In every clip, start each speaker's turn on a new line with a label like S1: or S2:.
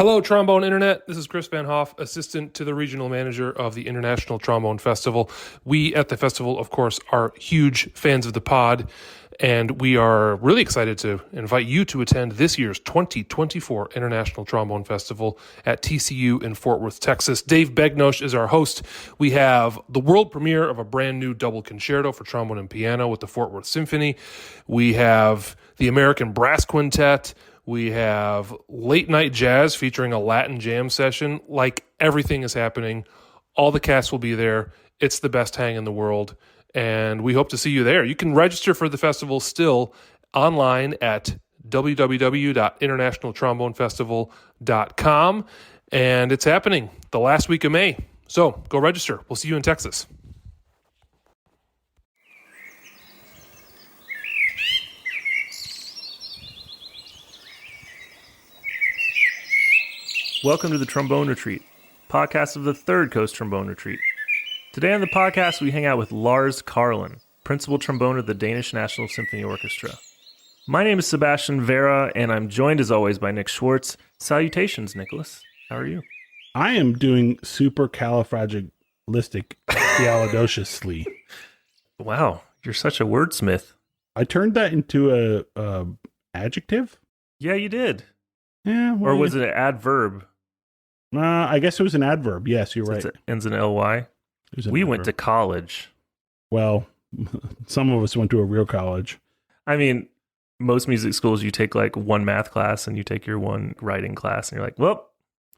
S1: Hello, Trombone Internet. This is Chris Van Hoff, assistant to the regional manager of the International Trombone Festival. We at the festival, of course, are huge fans of the pod, and we are really excited to invite you to attend this year's 2024 International Trombone Festival at TCU in Fort Worth, Texas. Dave Begnosh is our host. We have the world premiere of a brand new double concerto for trombone and piano with the Fort Worth Symphony. We have the American Brass Quintet. We have late night jazz featuring a Latin jam session. Like, everything is happening. All the cast will be there. It's the best hang in the world, and we hope to see you there. You can register for the festival still online at www.internationaltrombonefestival.com, and it's happening the last week of May. So go register. We'll see you in Texas.
S2: Welcome to the Trombone Retreat, podcast of the Third Coast Trombone Retreat. Today on the podcast, we hang out with Lars Karlin, principal trombone of the Danish National Symphony Orchestra. My name is Sebastian Vera, and I'm joined as always by Nick Schwartz. Salutations, Nicholas. How are you?
S3: I am doing supercalifragilisticexpialidociously.
S2: Wow, you're such a wordsmith.
S3: I turned that into a adjective?
S2: Yeah, you did.
S3: Yeah.
S2: Or was it an adverb?
S3: I guess it was an adverb. Yes, you're right.
S2: It ends in ly. We went to college.
S3: Well, some of us went to a real college.
S2: I mean, most music schools, you take like one math class and you take your one writing class, and you're like, well,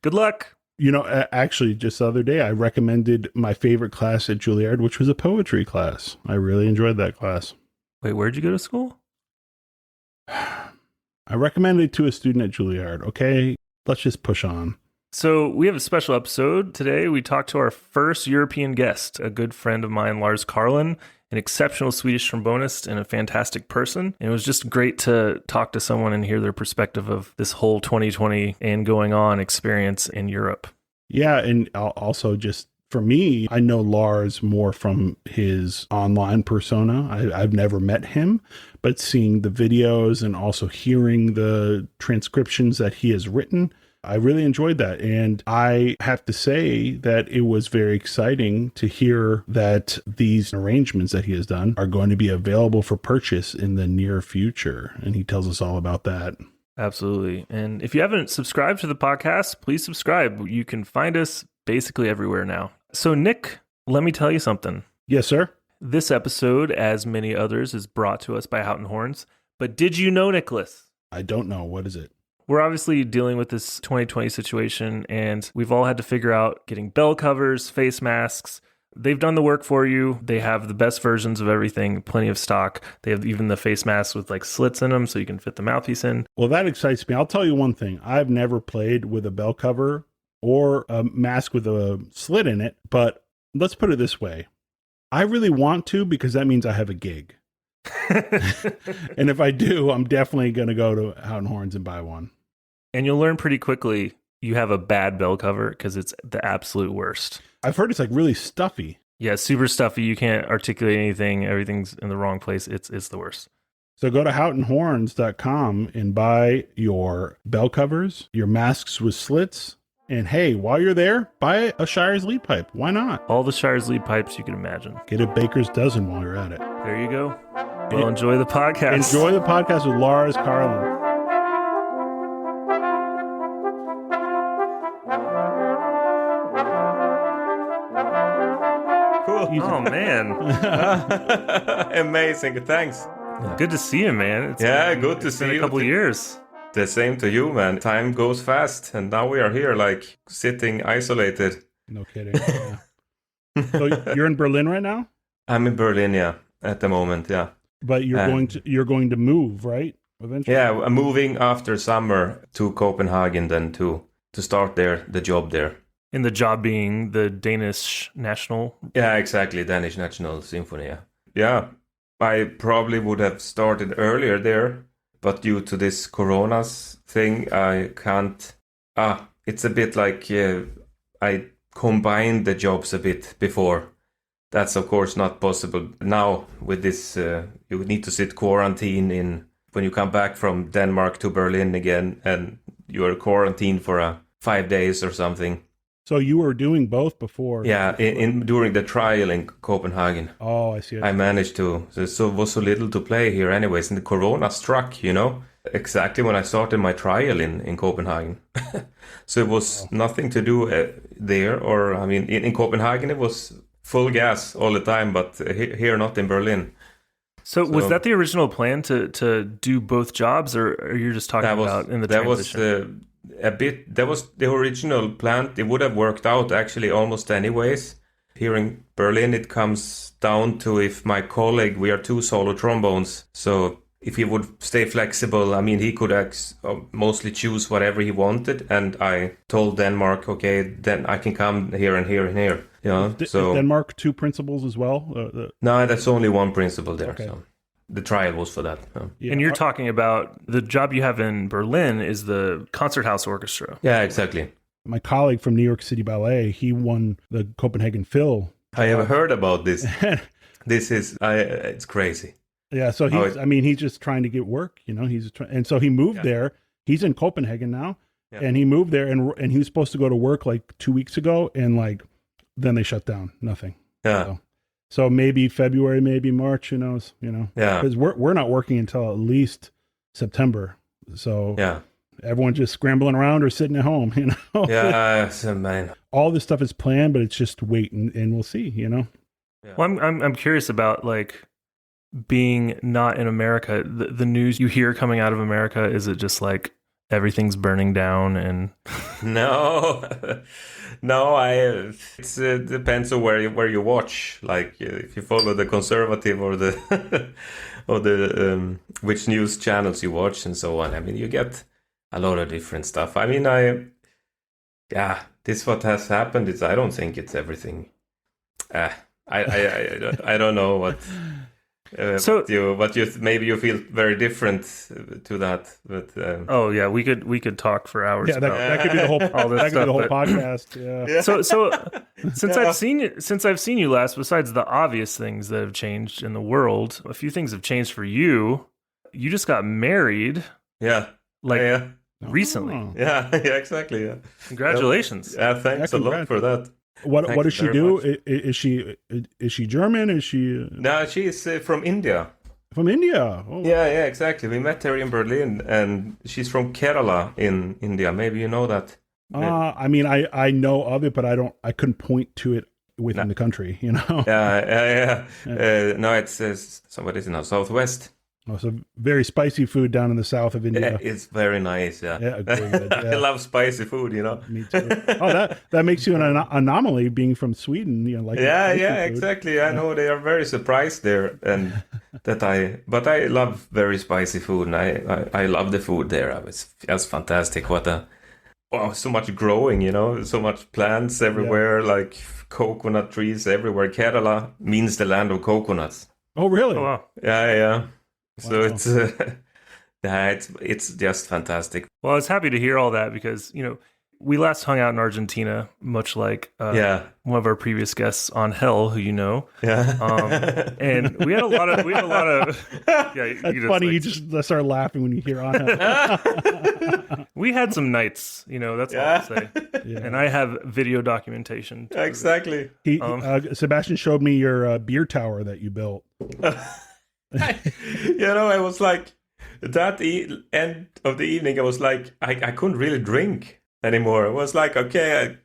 S2: good luck.
S3: You know, actually, just the other day, I recommended my favorite class at Juilliard, which was a poetry class. I really enjoyed that class.
S2: Wait, where'd you go to school?
S3: I recommended it to a student at Juilliard. Okay, let's just push on.
S2: So we have a special episode today. We talked to our first European guest, a good friend of mine, Lars Karlin, an exceptional Swedish trombonist and a fantastic person. And it was just great to talk to someone and hear their perspective of this whole 2020 and going on experience in Europe.
S3: Yeah, and also just for me, I know Lars more from his online persona. I've never met him, but seeing the videos and also hearing the transcriptions that he has written, I really enjoyed that. And I have to say that it was very exciting to hear that these arrangements that he has done are going to be available for purchase in the near future. And he tells us all about that.
S2: Absolutely. And if you haven't subscribed to the podcast, please subscribe. You can find us basically everywhere now. So, Nick, let me tell you something.
S3: Yes, sir.
S2: This episode, as many others, is brought to us by Houghton Horns. But did you know, Nicholas?
S3: I don't know. What is it?
S2: We're obviously dealing with this 2020 situation, and we've all had to figure out getting bell covers, face masks. They've done the work for you. They have the best versions of everything, plenty of stock. They have even the face masks with like slits in them so you can fit the mouthpiece in.
S3: Well, that excites me. I'll tell you one thing. I've never played with a bell cover or a mask with a slit in it, but let's put it this way. I really want to, because that means I have a gig. And if I do, I'm definitely going to go to Houghton Horns and buy one.
S2: And you'll learn pretty quickly you have a bad bell cover because it's the absolute worst.
S3: I've heard it's like really stuffy.
S2: Yeah, super stuffy. You can't articulate anything. Everything's in the wrong place. It's the worst.
S3: So go to houghtonhorns.com and buy your bell covers, your masks with slits. And hey, while you're there, buy a Shire's lead pipe. Why not?
S2: All the Shire's lead pipes you can imagine.
S3: Get a baker's dozen while you're at it.
S2: There you go. Well, enjoy the podcast.
S3: Enjoy the podcast with Lars Karlin.
S2: Cool. Oh, man.
S4: Amazing. Thanks.
S2: Good to see you, man.
S4: Good to
S2: it's
S4: see
S2: been
S4: you.
S2: a couple of years.
S4: The same to you, man. Time goes fast, and now we are here, like, sitting isolated.
S3: No kidding. Yeah. So you're in Berlin right now?
S4: I'm in Berlin, yeah, at the moment, yeah.
S3: But you're going to move, right? Eventually.
S4: Yeah, I'm moving after summer to Copenhagen then to start the job there.
S2: And the job being the Danish National?
S4: Yeah, exactly, Danish National Symphony, yeah. Yeah, I probably would have started earlier there, but due to this coronas thing, I can't. It's a bit like I combined the jobs a bit before. That's of course not possible now with this. You would need to sit quarantine when you come back from Denmark to Berlin again, and you are quarantined for 5 days or something.
S3: So you were doing both before?
S4: Yeah, during the trial in Copenhagen.
S3: Oh, I see.
S4: I managed to. So it was so little to play here anyways, and the corona struck, exactly when I started my trial in Copenhagen. So it was nothing to do there, or I mean, in Copenhagen it was full gas all the time, but here not in Berlin.
S2: So was that the original plan to do both jobs, or you're just talking about in the transition?
S4: That was the original plan. It would have worked out actually almost anyways. Here in Berlin, it comes down to if my colleague, we are two solo trombones, so if he would stay flexible, I mean, he could mostly choose whatever he wanted, and I told Denmark, okay, then I can come here and here and here. So
S3: Denmark 2 principals as well?
S4: No, that's only one principal there.
S3: Okay.
S4: So the trial was for that.
S3: Yeah.
S2: And you're talking about the job you have in Berlin is the Concert House Orchestra.
S4: Yeah, exactly.
S3: My colleague from New York City Ballet, he won the Copenhagen Phil.
S4: I have heard about this. It's crazy.
S3: Yeah, so he's just trying to get work, and so he moved there. He's in Copenhagen now, and he moved there, and he was supposed to go to work like 2 weeks ago, and then they shut down, nothing.
S4: Yeah.
S3: So maybe February, maybe March, who knows,
S4: Yeah.
S3: because we're not working until at least September. So everyone's just scrambling around or sitting at home,
S4: Yeah, man.
S3: All this stuff is planned, but it's just wait and we'll see,
S4: Yeah.
S2: Well, I'm curious about being not in America. The news you hear coming out of America, is it just everything's burning down and
S4: No, it depends on where you watch. If you follow the conservative or the or the which news channels you watch and so on. I mean, you get a lot of different stuff. I mean, this what has happened. I don't think it's everything. I don't know what. Maybe you feel very different to that, but
S2: we could talk for hours.
S3: Yeah, that could be the whole podcast. Yeah.
S2: So since I've seen you last, besides the obvious things that have changed in the world, a few things have changed for you. You just got married.
S4: Yeah.
S2: Recently.
S3: Oh.
S4: Yeah. Yeah. Exactly. Yeah.
S2: Congratulations.
S4: Yeah. Thanks a lot for that.
S3: What does she do?
S4: Much.
S3: Is she German? Is she?
S4: No, she's from India.
S3: From India. Oh.
S4: Yeah, exactly. We met her in Berlin, and she's from Kerala in India. Maybe you know that.
S3: I mean, I know of it, but I couldn't point to it within the country.
S4: Yeah. No, it's somebody's in the southwest.
S3: Oh, so very spicy food down in the south of India.
S4: Yeah, it's very nice. Yeah,
S3: good, yeah.
S4: I love spicy food.
S3: Me too. Oh, that makes you an anomaly being from Sweden.
S4: Yeah, exactly. I know they are very surprised there, and but I love very spicy food, and I love the food there. It's just fantastic. So much growing, so much plants everywhere, like coconut trees everywhere. Kerala means the land of coconuts.
S3: Oh, really?
S2: Oh, wow.
S4: Yeah. So
S3: Wow.
S4: it's just fantastic.
S2: Well, I was happy to hear all that because, we last hung out in Argentina, much like one of our previous guests on Hell, who you know.
S4: Yeah.
S2: And we had a lot of yeah.
S3: That's funny. You just start laughing when you hear on Hell.
S2: We had some nights, that's all I'll say.
S3: Yeah.
S2: And I have video documentation.
S4: Exactly.
S3: Sebastian showed me your beer tower that you built.
S4: I was like, that end of the evening, I was like, I couldn't really drink anymore. I was like, okay, I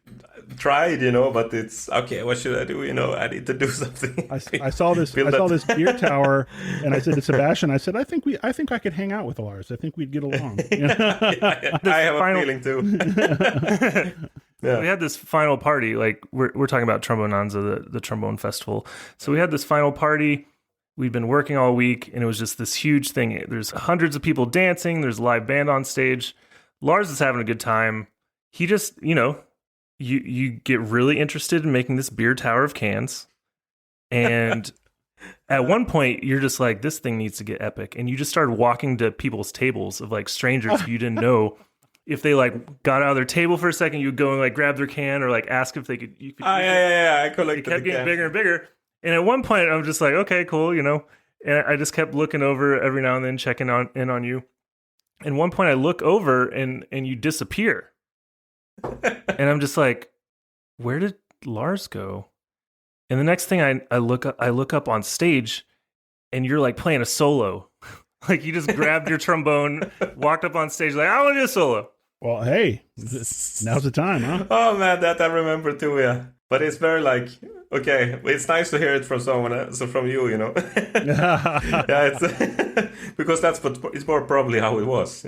S4: tried, but it's okay. What should I do? I need to do something.
S3: I saw this beer tower, and I said to Sebastian, I said, I think I could hang out with Lars. I think we'd get along.
S4: I have a feeling too.
S2: Yeah. We had this final party, we're talking about Trombonanza, the trombone festival. So we had this final party. We'd been working all week, and it was just this huge thing. There's hundreds of people dancing. There's a live band on stage. Lars is having a good time. He just, you get really interested in making this beer tower of cans. And at one point, you're just like, this thing needs to get epic. And you just started walking to people's tables of strangers who you didn't know. If they got out of their table for a second, you'd go and grab their can or ask if they could.
S4: I collected.
S2: It kept getting bigger and bigger. And at one point, I'm just like, okay, cool, And I just kept looking over every now and then, checking in on you. And one point, I look over and you disappear. And I'm just like, where did Lars go? And the next thing I look up on stage, and you're like playing a solo. Like you just grabbed your trombone, walked up on stage like, I want to do a solo.
S3: Well, hey, now's the time, huh?
S4: Oh man, that I remember too. Yeah, but it's very like, okay, it's nice to hear it from someone else, so from you, you know. Yeah, it's because that's what it's more probably how it was.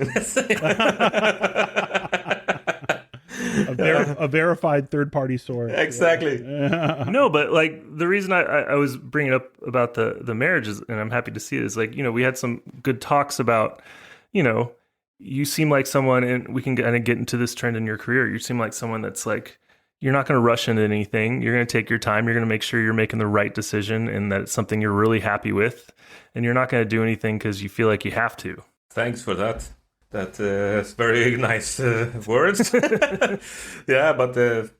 S3: A verified third-party source.
S4: Exactly.
S2: No, but like the reason I was bringing up about the marriages, and I'm happy to see it, is like, you know, we had some good talks about, you know, you seem like someone, and we can kind of get into this trend in your career. You seem like someone that's like, you're not going to rush into anything. You're going to take your time. You're going to make sure you're making the right decision and that it's something you're really happy with. And you're not going to do anything because you feel like you have to.
S4: Thanks for that. That is very nice words. Yeah, but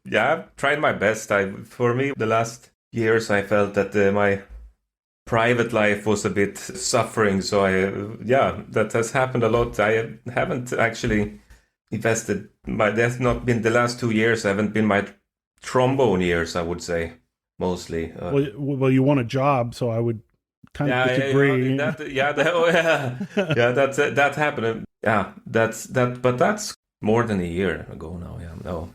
S4: yeah, I've tried my best. For me, the last years, I felt that my private life was a bit suffering. So that has happened a lot. I haven't actually invested. That's not been the last 2 years. Haven't been my trombone years, I would say, mostly.
S3: Well, you want a job, so I would kind of disagree.
S4: That happened. Yeah, but that's more than a year ago now. Yeah, no.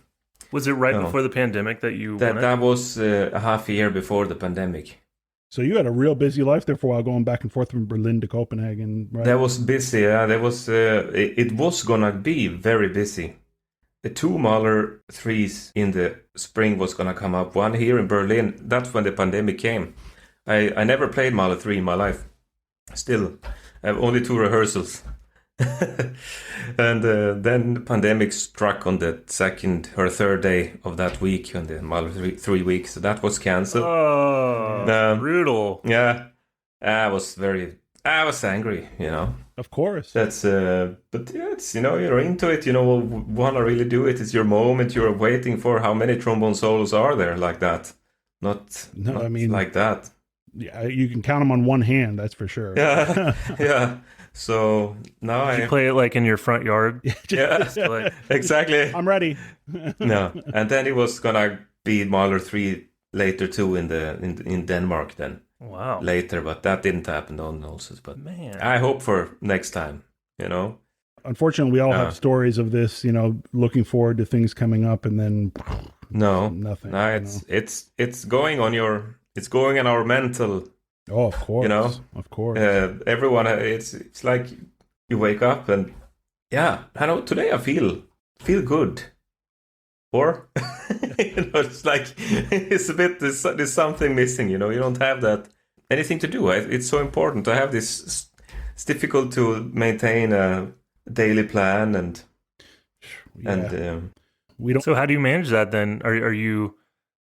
S2: Was it right before the pandemic that you?
S4: That was a half a year before the pandemic.
S3: So you had a real busy life there for a while, going back and forth from Berlin to Copenhagen, right?
S4: That was busy. Yeah, that was. It was gonna be very busy. The 2 Mahler 3s in the spring was gonna come up. One here in Berlin. That's when the pandemic came. I never played Mahler 3 in my life. Still, I have only 2 rehearsals. And then the pandemic struck on the second or third day of that week on the Mahler 3 weeks. So that was cancelled.
S2: Oh, brutal.
S4: Yeah, I was angry, you know.
S3: Of course.
S4: But yeah, it's, you know, you're into it, you know, want to really do it. It's your moment. You're waiting for how many trombone solos are there like that. Not like that.
S3: Yeah, you can count them on one hand, that's for sure.
S4: Yeah, yeah. So now
S2: you play it like in your front yard.
S4: Yeah,
S2: like,
S4: exactly.
S3: I'm ready.
S4: No, and then it was gonna be Mahler 3 later too in Denmark then.
S2: Wow.
S4: Later, but that didn't happen also. But
S2: man,
S4: I hope for next time. You know.
S3: Unfortunately, we all have stories of this. You know, looking forward to things coming up, and then nothing.
S4: No, it's going on your. It's going in our mental.
S3: Oh, of course.
S4: You know,
S3: of course.
S4: Everyone, it's like you wake up and I know today I feel good, or you know, it's like it's a bit there's something missing. You know, you don't have that anything to do. It's so important to have this. It's difficult to maintain a daily plan and
S3: we don't.
S2: So how do you manage that then? Are you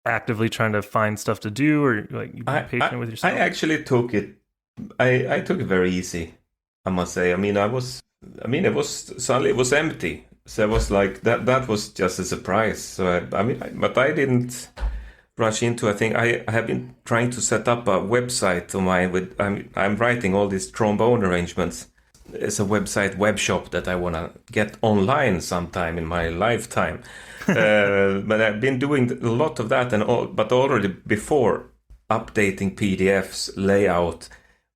S2: actively trying to find stuff to do, or like you be patient with yourself?
S4: I actually took it. I took it very easy, I must say. it was suddenly it was empty, so I was like that was just a surprise. So but I didn't rush into. I think I have been trying to set up a website of mine I'm writing all these trombone arrangements. It's a web shop that I want to get online sometime in my lifetime. But I've been doing a lot of that, but already before updating PDFs, layout,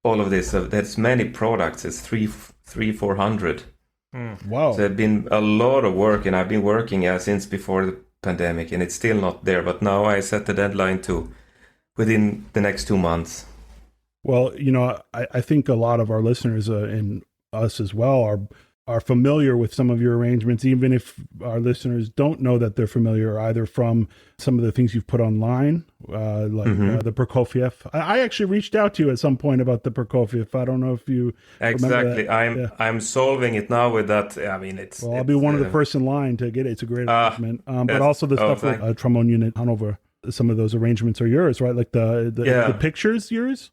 S4: all of this. There's many products. It's 400.
S3: Wow.
S4: So there's been a lot of work, and I've been working since before the pandemic, and it's still not there. But now I set the deadline to within the next 2 months.
S3: Well, you know, I think a lot of our listeners and us as well are familiar with some of your arrangements, even if our listeners don't know that they're familiar either from some of the things you've put online, the Prokofiev. I actually reached out to you at some point about the Prokofiev. I don't know if you
S4: exactly. I'm solving it now with that. I mean,
S3: I'll be one of the first in line to get it. It's a great arrangement, but also the stuff with Trombone Unit Hanover. Some of those arrangements are yours, right? Like the pictures, yours.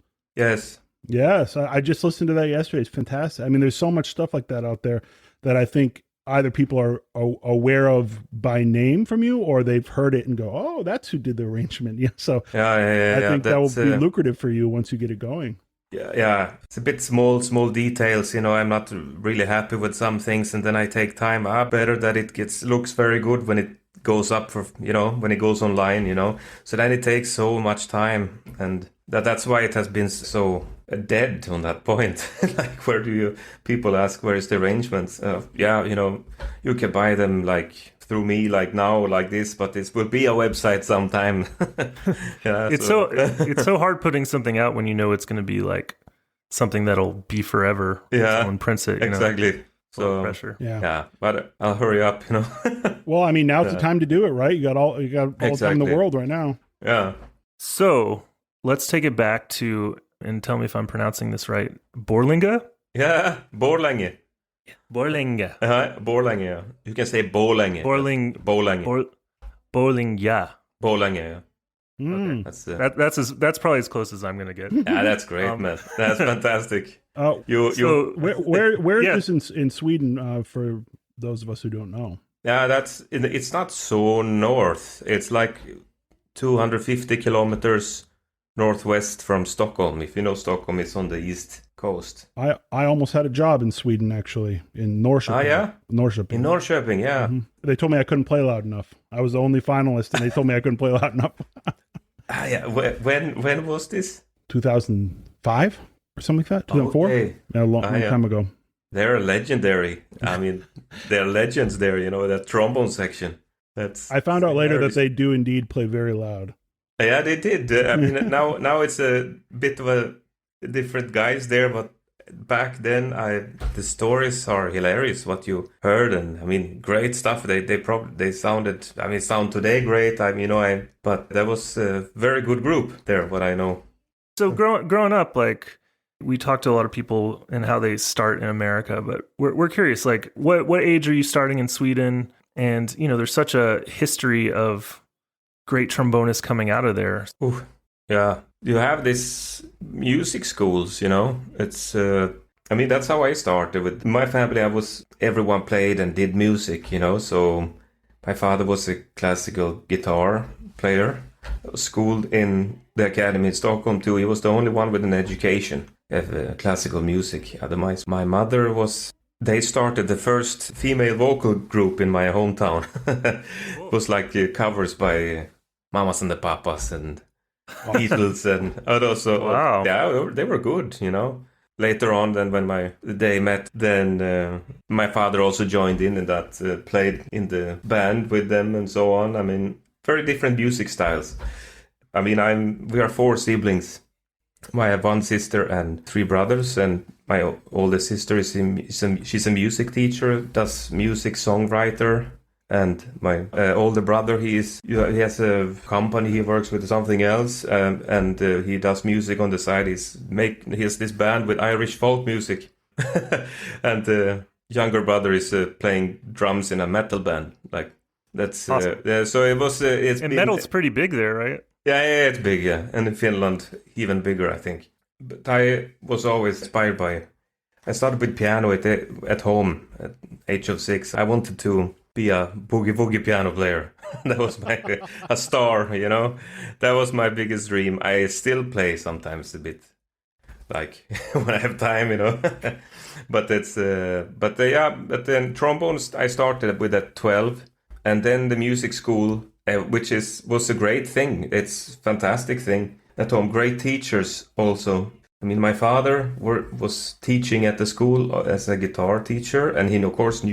S4: Yes,
S3: I just listened to that yesterday. It's fantastic. I mean, there's so much stuff like that out there that I think either people are aware of by name from you, or they've heard it and go, "Oh, that's who did the arrangement." Yeah. So I think that will be lucrative for you once you get it going.
S4: yeah, it's a bit small details. I'm not really happy with some things, and then I take time. Better that it looks very good when it goes up for when it goes online. So then it takes so much time, and that's why it has been so dead on that point. Like, people ask where is the arrangements? You can buy them like through me, like now, like this, but this will be a website sometime. Yeah,
S2: it's so hard putting something out when it's going to be like something that'll be forever.
S4: Yeah,
S2: someone prints it.
S4: Exactly. So
S2: pressure.
S3: Yeah,
S4: but I'll hurry up.
S3: Well, I mean, now's the time to do it, right? You got all the time in the world right now.
S4: Yeah.
S2: So let's take it back to, and tell me if I'm pronouncing this right, Borlänge?
S4: Yeah, Borlänge.
S2: Borlänge.
S4: Borlänge, yeah. You can say Borlänge.
S2: Borlänge.
S4: Borlänge, yeah.
S3: Mm.
S4: Okay,
S2: that's probably as close as I'm going to get.
S4: Yeah, that's great, man. That's fantastic.
S3: Where is this in Sweden, for those of us who don't know?
S4: Yeah, it's not so north. It's like 250 kilometers northwest from Stockholm. If you know Stockholm, it's on the east coast.
S3: I almost had a job in Sweden, actually, in Norrköping.
S4: Ah, yeah?
S3: Norrköping.
S4: In Norrköping, yeah.
S3: Mm-hmm. They told me I couldn't play loud enough. I was the only finalist, and they told me I couldn't play loud enough.
S4: Yeah. When was this?
S3: 2005 or something like that? 2004?
S4: Okay.
S3: Yeah, a long time ago.
S4: They're legendary. I mean, they're legends there, that trombone section.
S3: I found out later that they do indeed play very loud.
S4: Yeah, they did. I mean, now it's a bit of a different guys there, but back then, the stories are hilarious. What you heard, and I mean, great stuff. They sounded. I mean, sound today great. I mean, but that was a very good group there. What I know.
S2: So growing up, like, we talked to a lot of people and how they start in America, but we're curious, like, what age are you starting in Sweden? And there's such a history of great trombonists coming out of there.
S4: Ooh, yeah, you have this music schools. It's. I mean, that's how I started with my family. Everyone played and did music. So my father was a classical guitar player, schooled in the academy in Stockholm too. He was the only one with an education of classical music. Otherwise, my mother was. They started the first female vocal group in my hometown. It was like covers by Mamas and the Papas and Beatles and others. So,
S2: wow.
S4: Yeah, they were good, Later on, then when they met, then my father also joined in and that played in the band with them and so on. I mean, very different music styles. I mean, we are 4 siblings. I have 1 sister and 3 brothers, and my oldest sister she's a music teacher, does music songwriter, and my older brother he has a company, he works with something else, and he does music on the side. He has this band with Irish folk music, and the younger brother is playing drums in a metal band. Like that's
S2: awesome.
S4: So it was.
S2: Metal's pretty big there, right?
S4: Yeah, it's big, yeah. And in Finland, even bigger, I think. But I was always inspired by... I started with piano at home at age of 6. I wanted to be a boogie-woogie piano player. That was a star, That was my biggest dream. I still play sometimes a bit, like, when I have time, But it's... But then trombones, I started with at 12. And then the music school... which was a great thing. It's a fantastic thing at home. Great teachers also. I mean, my father was teaching at the school as a guitar teacher, and he, of course,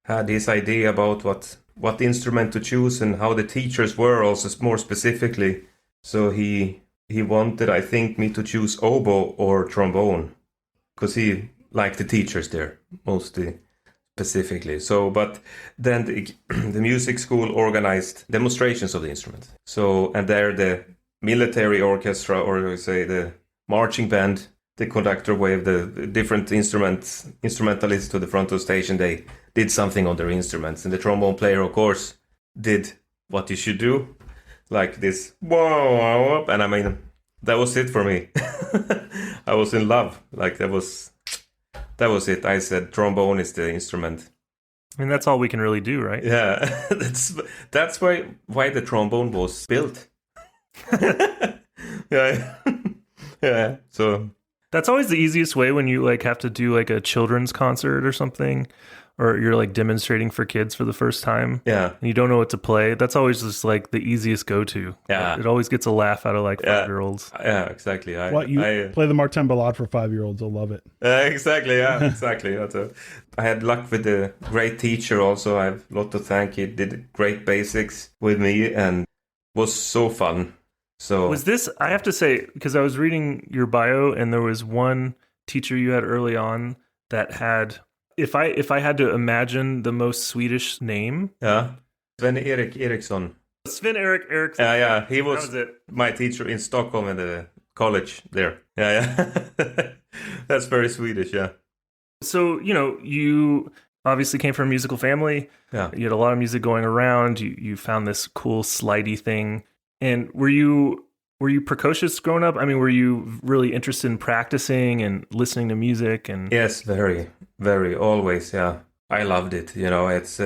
S4: had his idea about what instrument to choose and how the teachers were also more specifically. So he wanted, I think, me to choose oboe or trombone, because he liked the teachers there mostly. Specifically. So, but then the music school organized demonstrations of the instrument. So, and there the military orchestra, or say the marching band, the conductor waved the different instrumentalists to the front of the station. They did something on their instruments, and the trombone player, of course, did what you should do, like this. Whoa, and I mean, that was it for me. I was in love. Like that was it. I said trombone is the instrument.
S2: I mean, that's all we can really do, right?
S4: Yeah, that's why the trombone was built. Yeah, yeah. So
S2: That's always the easiest way when you like have to do like a children's concert or something, or you're like demonstrating for kids for the first time.
S4: Yeah.
S2: And you don't know what to play. That's always just like the easiest go-to.
S4: Yeah.
S2: It always gets a laugh out of like 5-year-olds.
S4: Yeah, exactly.
S3: Play the Martin Ballade for 5-year-olds. They'll love it.
S4: Exactly. Yeah, exactly. I had luck with a great teacher also. I have a lot to thank. He did great basics with me and was so fun. So
S2: Was this, I have to say, because I was reading your bio and there was one teacher you had early on that had, if I had to imagine the most Swedish name.
S4: Yeah. Sven-Erik Eriksson.
S2: Sven-Erik Eriksson.
S4: Yeah. He
S2: That
S4: was
S2: was it.
S4: my teacher in Stockholm in the college there. Yeah. That's very Swedish, yeah.
S2: So, you obviously came from a musical family.
S4: Yeah.
S2: You had a lot of music going around. You found this cool slidey thing. And were you precocious growing up? I mean, were you really interested in practicing and listening to music? And
S4: Yes, very, very, always, yeah. I loved it, it's,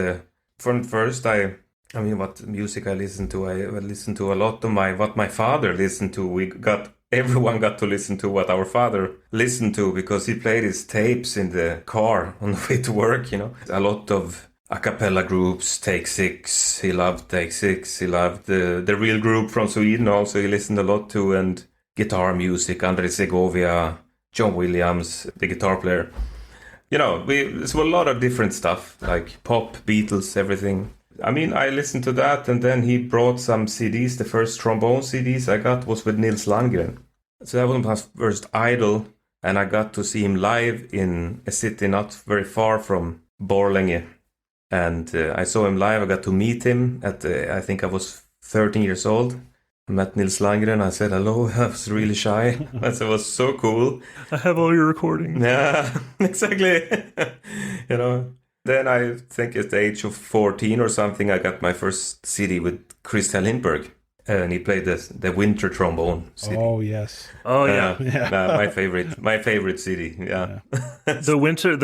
S4: from first, what music I listened to, I listened to a lot of what my father listened to. Everyone got to listen to what our father listened to because he played his tapes in the car on the way to work, A lot of a cappella groups, Take Six. He loved Take Six. He loved the real group from Sweden also. He listened a lot to, and guitar music, Andre Segovia, John Williams, the guitar player. There's a lot of different stuff like pop, Beatles, everything. I mean, I listened to that, and then he brought some CDs. The first trombone CDs I got was with Nils Landgren. So that was my first idol, and I got to see him live in a city not very far from Borlänge. And I saw him live. I got to meet him I think I was 13 years old. I met Nils Landgren. I said hello. I was really shy. It was so cool.
S2: I have all your recordings.
S4: Yeah, exactly. Then I think at the age of 14 or something, I got my first CD with Christian Lindberg. And he played the winter trombone CD.
S3: Oh, yes.
S2: Oh, yeah.
S4: My favorite CD. Yeah.
S2: The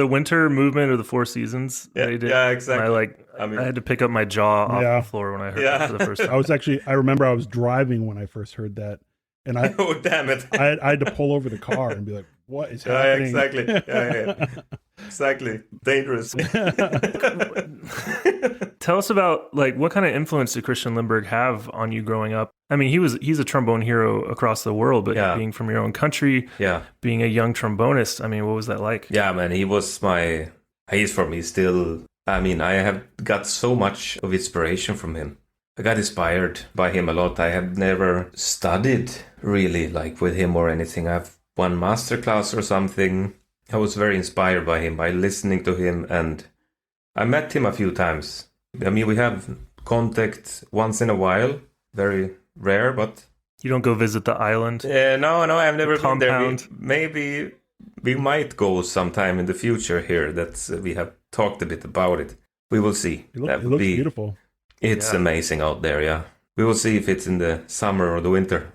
S2: winter movement of the Four Seasons.
S4: Yeah,
S2: they did.
S4: yeah, exactly.
S2: I had to pick up my jaw off the floor when I heard that for the first time.
S3: I remember I was driving when I first heard that. And
S4: oh, damn it.
S3: I had to pull over the car and be like, what is happening?
S4: Exactly. Yeah. Exactly. Dangerous.
S2: Tell us about what kind of influence did Christian Lindberg have on you growing up? I mean, he's a trombone hero across the world, but being from your own country, being a young trombonist, I mean, what was that like?
S4: Yeah, man, he's for me still. I mean, I have got so much of inspiration from him. I got inspired by him a lot. I have never studied really with him or anything. I've one masterclass or something. I was very inspired by him, by listening to him, and I met him a few times. I mean, we have contact once in a while, very rare, but...
S2: You don't go visit the island?
S4: No, I've never been there.
S2: Compound?
S4: Maybe we might go sometime in the future here. We have talked a bit about it. We will see.
S3: It looks beautiful.
S4: It's amazing out there, yeah. We will see if it's in the summer or the winter.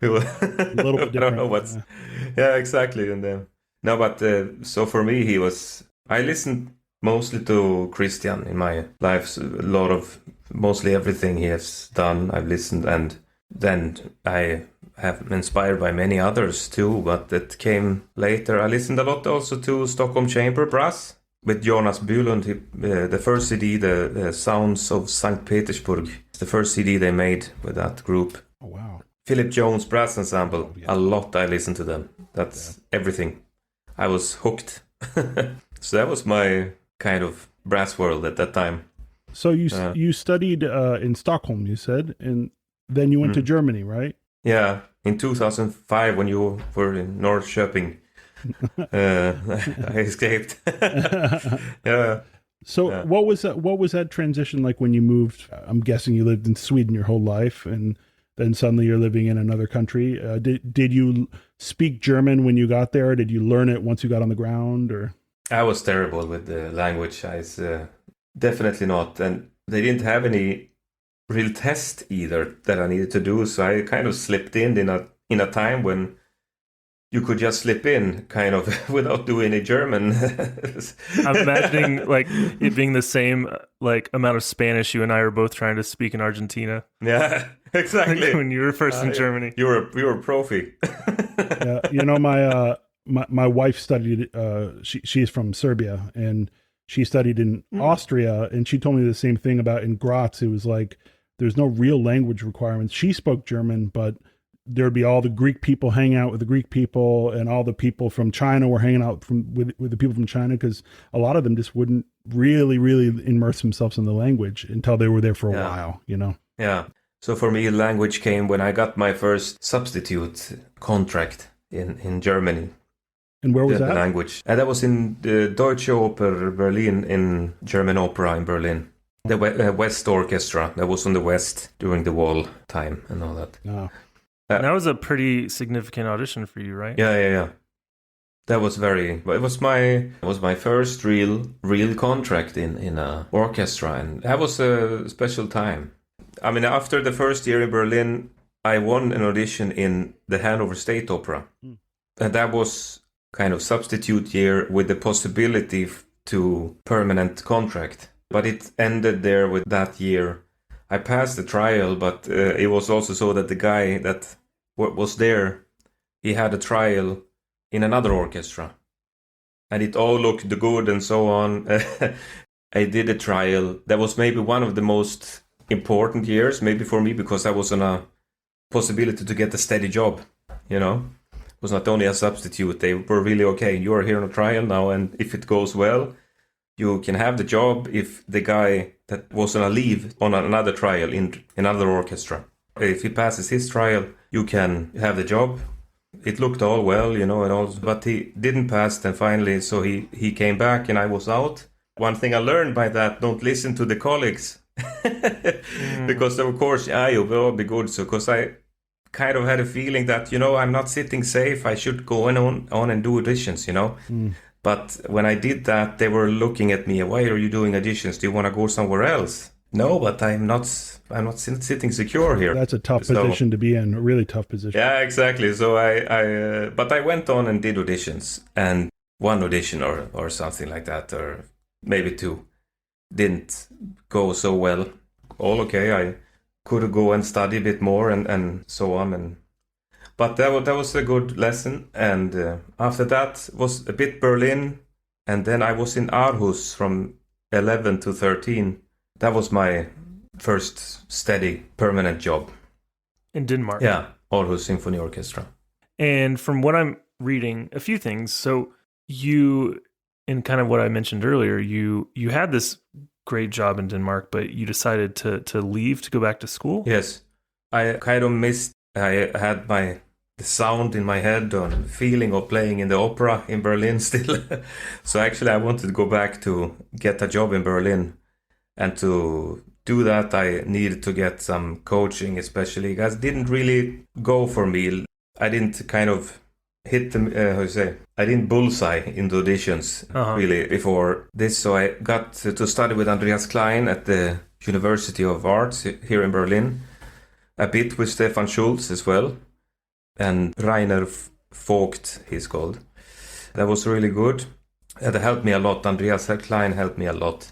S4: We will.
S3: A little bit different.
S4: I don't know what's... Yeah, exactly. And no, but so for me, I listened mostly to Christian in my life. Mostly everything he has done, I've listened. And then I have been inspired by many others too, but that came later. I listened a lot also to Stockholm Chamber Brass with Jonas Bylund. The first CD, the Sounds of St. Petersburg, the first CD they made with that group.
S3: Oh, wow.
S4: Philip Jones Brass Ensemble. A lot I listened to them. That's everything. I was hooked. So that was my kind of brass world at that time.
S3: So you studied in Stockholm, you said, and then you went to Germany, right?
S4: Yeah, in 2005 when you were in Norrköping. I escaped. Yeah.
S3: So what was that transition like when you moved? I'm guessing you lived in Sweden your whole life, and then suddenly you're living in another country. Did you speak German when you got there? Did you learn it once you got on the ground? Or
S4: I was terrible with the language. Definitely not, and they didn't have any real test either that I needed to do. So I kind of slipped in a time when you could just slip in kind of without doing any German.
S2: I'm imagining like it being the same like amount of Spanish you and I are both trying to speak in Argentina.
S4: Yeah, exactly.
S2: Like when you were first in Germany.
S4: You're a profi.
S3: Yeah, my wife studied. She's from Serbia, and she studied in Austria, and she told me the same thing about in Graz. It was like there's no real language requirements. She spoke German, but there'd be all the Greek people hanging out with the Greek people, and all the people from China were hanging out with the people from China, because a lot of them just wouldn't really immerse themselves in the language until they were there for a while,
S4: Yeah. So for me, language came when I got my first substitute contract in Germany.
S3: And where was that?
S4: The language. And that was in the Deutsche Oper Berlin, in German opera in Berlin. The West Orchestra. That was on the West during the wall time and all that.
S3: Oh.
S2: That was a pretty significant audition for you, right?
S4: Yeah. That was it was my first real contract in a orchestra, and that was a special time. I mean, after the first year in Berlin, I won an audition in the Hanover State Opera. And that was kind of substitute year with the possibility to permanent contract. But it ended there with that year. I passed the trial, but it was also so that the guy that was there, he had a trial in another orchestra. And it all looked good and so on. I did a trial. That was maybe one of the most important years, maybe for me, because I was on a possibility to get a steady job, It was not only a substitute. They were really, okay, you are here on a trial now, and if it goes well, you can have the job if the guy that was on a leave on another trial in another orchestra, if he passes his trial, you can have the job. It looked all well, and all, but he didn't pass. Then finally, so he came back, and I was out. One thing I learned by that: don't listen to the colleagues, because of course, you will be good. So, because I kind of had a feeling that I'm not sitting safe. I should go on and do auditions, But when I did that, they were looking at me. Why are you doing auditions? Do you want to go somewhere else? No, but I'm not sitting secure here.
S3: That's a tough position to be in, a really tough position.
S4: Yeah, exactly. So but I went on and did auditions, and one audition or something like that, or maybe two, didn't go so well. All okay. I could go and study a bit more and so on. But that was a good lesson. And after that was a bit Berlin, and then I was in Aarhus from 11 to 13. That was my first steady, permanent job.
S2: In Denmark?
S4: Yeah, Aarhus Symphony Orchestra.
S2: And from what I'm reading, a few things. So you, in kind of what I mentioned earlier, you had this great job in Denmark, but you decided to leave to go back to school?
S4: Yes. I kind of missed, I had the sound in my head and feeling of playing in the opera in Berlin still. So actually I wanted to go back to get a job in Berlin. And to do that, I needed to get some coaching, especially because it didn't really go for me. I didn't kind of hit I didn't bullseye in the auditions really before this. So I got to study with Lars Karlin at the University of Arts here in Berlin, a bit with Stefan Schulz as well, and Rainer Vogt, he's called. That was really good. That helped me a lot. Lars Karlin helped me a lot.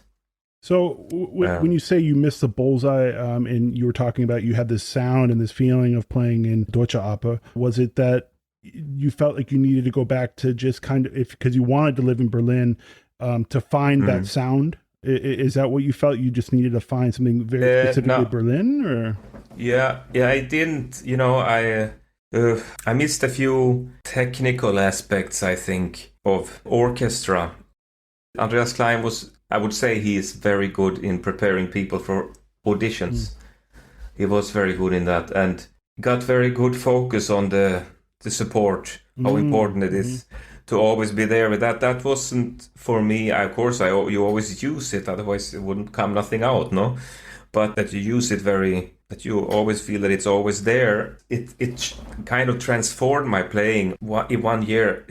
S3: So when you say you missed the bullseye, and you were talking about you had this sound and this feeling of playing in Deutsche Oper, was it that you felt like you needed to go back to just kind of, because you wanted to live in Berlin, to find that sound? Is that what you felt? You just needed to find something very specifically Berlin, or? Yeah, I didn't. I missed a few technical aspects, I think, of orchestra. Lars Karlin was, I would say, he is very good in preparing people for auditions. He was very good in that, and got very good focus on the support, how important it is to always be there with that. That wasn't for me. Of course, you always use it, otherwise it wouldn't come nothing out, no? But that you use it that you always feel that it's always there. It kind of transformed my playing. In 1 year,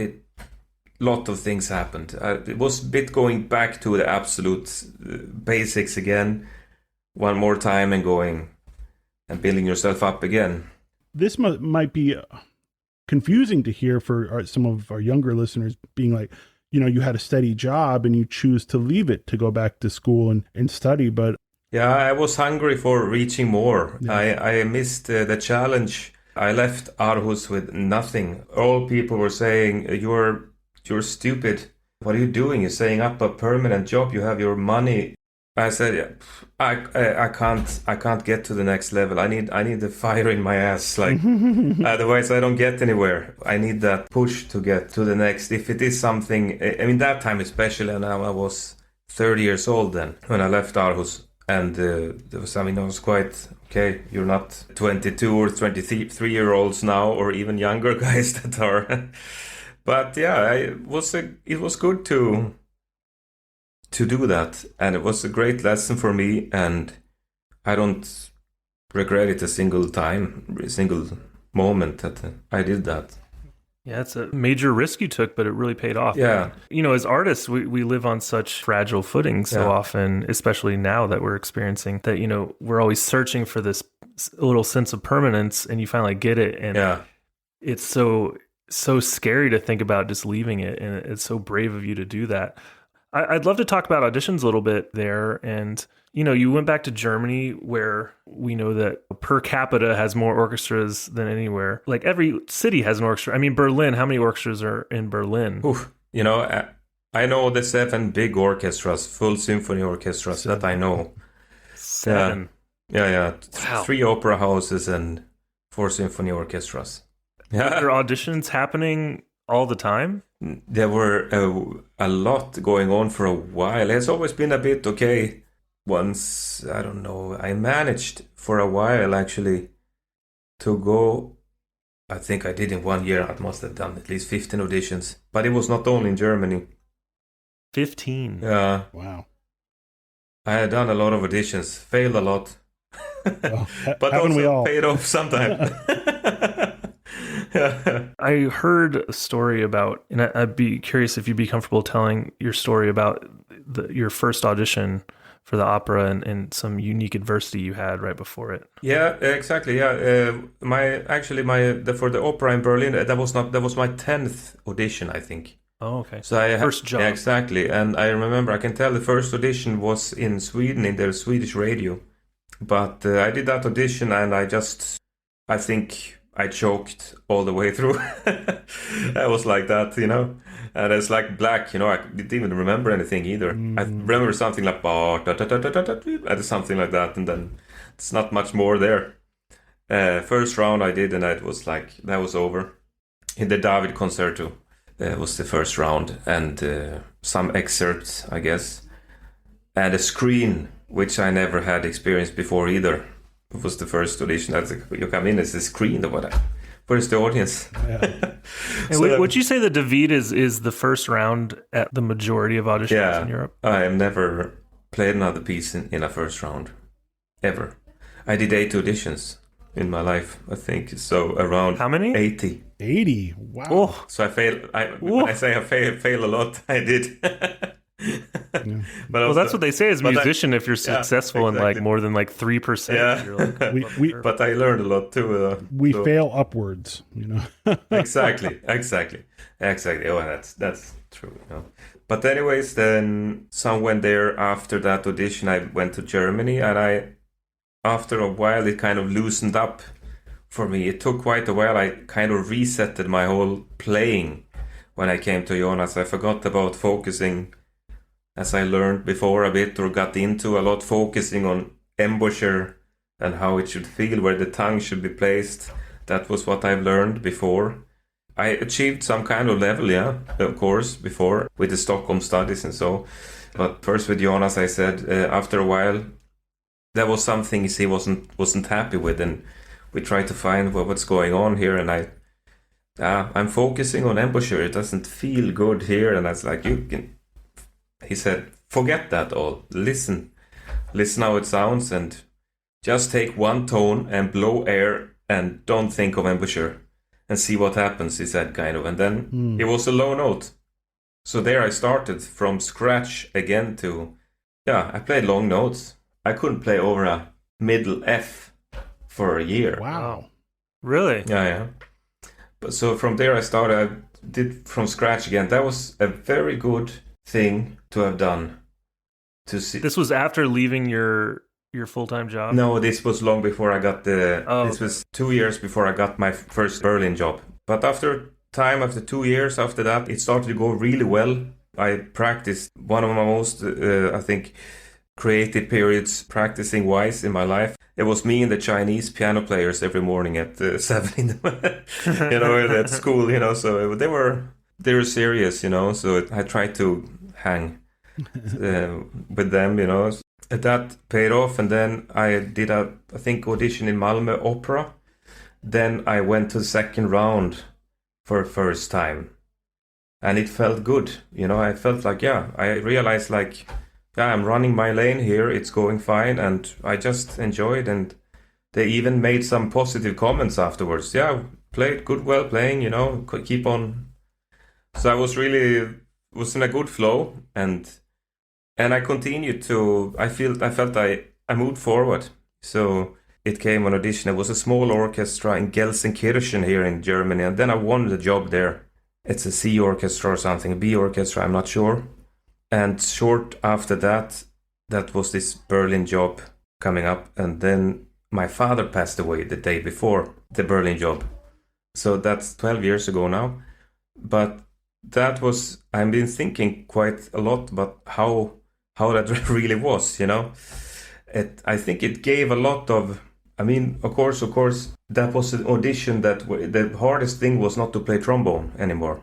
S3: lot of things happened. It was a bit going back to the absolute basics again, one more time, and going and building yourself up again. This might be confusing to hear for some of our younger listeners, being like, you had a steady job and you choose to leave it to go back to school and study. But
S4: yeah, I was hungry for reaching more.
S3: Yeah.
S4: I missed the challenge. I left Aarhus with nothing. All people were saying, you're stupid. What are you doing? You're saying up a permanent job. You have your money. I said, yeah, I can't get to the next level. I need the fire in my ass. Like, otherwise I don't get anywhere. I need that push to get to the next. If it is something, I mean, that time especially, and I was 30 years old then when I left Aarhus. And there was, I was quite, okay, you're not 22 or 23-year-olds now, or even younger guys that are. But yeah, it was good to do that. And it was a great lesson for me. And I don't regret it a single moment that I did that.
S2: Yeah, it's a major risk you took, but it really paid off.
S4: Yeah.
S2: As artists, we live on such fragile footing so often, especially now that we're experiencing that, we're always searching for this little sense of permanence, and you finally get it. And it's so scary to think about just leaving it. And it's so brave of you to do that. I'd love to talk about auditions a little bit there. And, you went back to Germany, where we know that per capita has more orchestras than anywhere. Like every city has an orchestra. I mean, Berlin, how many orchestras are in Berlin?
S4: Oof. I know the 7 big orchestras, full symphony orchestras that I know.
S2: 7?
S4: Yeah.
S2: Wow.
S4: 3 opera houses and 4 symphony orchestras. Yeah.
S2: Are auditions happening all the time?
S4: There were a lot going on for a while. It's always been a bit okay. Once, I don't know, I managed for a while actually to go. I think I did in 1 year. I must have done at least 15 auditions. But it was not only in Germany.
S2: 15?
S4: Yeah.
S3: Wow.
S4: I had done a lot of auditions, failed a lot.
S3: Well,
S4: but
S3: haven't we
S4: also
S3: all?
S4: paid off sometime.
S2: I heard a story about, and I'd be curious if you'd be comfortable telling your story about your first audition for the opera and some unique adversity you had right before it.
S4: Yeah, exactly. Yeah, for the opera in Berlin, that was my 10th audition, I think.
S2: Oh, okay.
S4: So I
S2: first job.
S4: Yeah, exactly. And I remember, I can tell the first audition was in Sweden, in their Swedish radio. But I did that audition, and I think I choked all the way through. I was like that, and it's like black, I didn't even remember anything either. I remember something like something like that, and then it's not much more there. First round I did, and it was like that was over. In the David Concerto was the first round, and some excerpts, I guess, and a screen which I never had experienced before either. It was the first audition. You come in as a screen or whatever. Where's the audience?
S3: Yeah.
S2: Would you say the David is the first round at the majority of auditions in Europe?
S4: I have never played another piece in a first round, ever. I did 8 auditions in my life, I think. So around
S2: how many?
S4: 80.
S3: 80. Wow.
S2: Oh.
S4: So I failed. When I say I fail a lot, I did.
S3: Yeah.
S4: But
S2: that's what they say as a musician. If you're successful in like more than like 3%, you're like,
S4: but I learned a lot too.
S3: We fail upwards,
S4: Exactly. Oh, that's true. But anyways, then somewhere there after that audition, I went to Germany, and after a while it kind of loosened up for me. It took quite a while. I kind of resetted my whole playing when I came to Jonas. I forgot about focusing, as I learned before a bit, or got into a lot, focusing on embouchure and how it should feel, where the tongue should be placed. That was what I've learned before. I achieved some kind of level, of course, before with the Stockholm studies and so. But first with Jonas, I said after a while, there was some things he wasn't happy with, and we tried to find what's going on here. And I'm focusing on embouchure. It doesn't feel good here, and I was like, he said, forget that all. Listen how it sounds, and just take one tone and blow air and don't think of embouchure and see what happens, he said, kind of. And then it was a low note. So there I started from scratch again I played long notes. I couldn't play over a middle F for a year.
S3: Wow.
S2: Really?
S4: Yeah. But so from there I started. I did from scratch again. That was a very good thing to have done. To see.
S2: This was after leaving your full-time job?
S4: No, this was long before I got the.
S2: Oh.
S4: This was 2 years before I got my first Berlin job. But after 2 years after that, it started to go really well. I practiced one of my most, I think, creative periods practicing wise in my life. It was me and the Chinese piano players every morning at 7 in the, at school, so they were serious, so I tried to hang with them, That paid off, and then I did audition in Malmö Opera. Then I went to the second round for first time. And it felt good, I felt like, I realized like, I'm running my lane here, it's going fine, and I just enjoyed, and they even made some positive comments afterwards. Yeah, played good, well playing, keep on. So I was in a good flow, and I continued to, I felt I moved forward. So it came on audition. It was a small orchestra in Gelsenkirchen here in Germany, and then I won the job there. It's a C orchestra or something, a B orchestra, I'm not sure. And short after that was this Berlin job coming up. And then my father passed away the day before the Berlin job. So that's 12 years ago now. But that was, I've been thinking quite a lot about how that really was, I think it gave a lot of, of course, that was an audition that the hardest thing was not to play trombone anymore.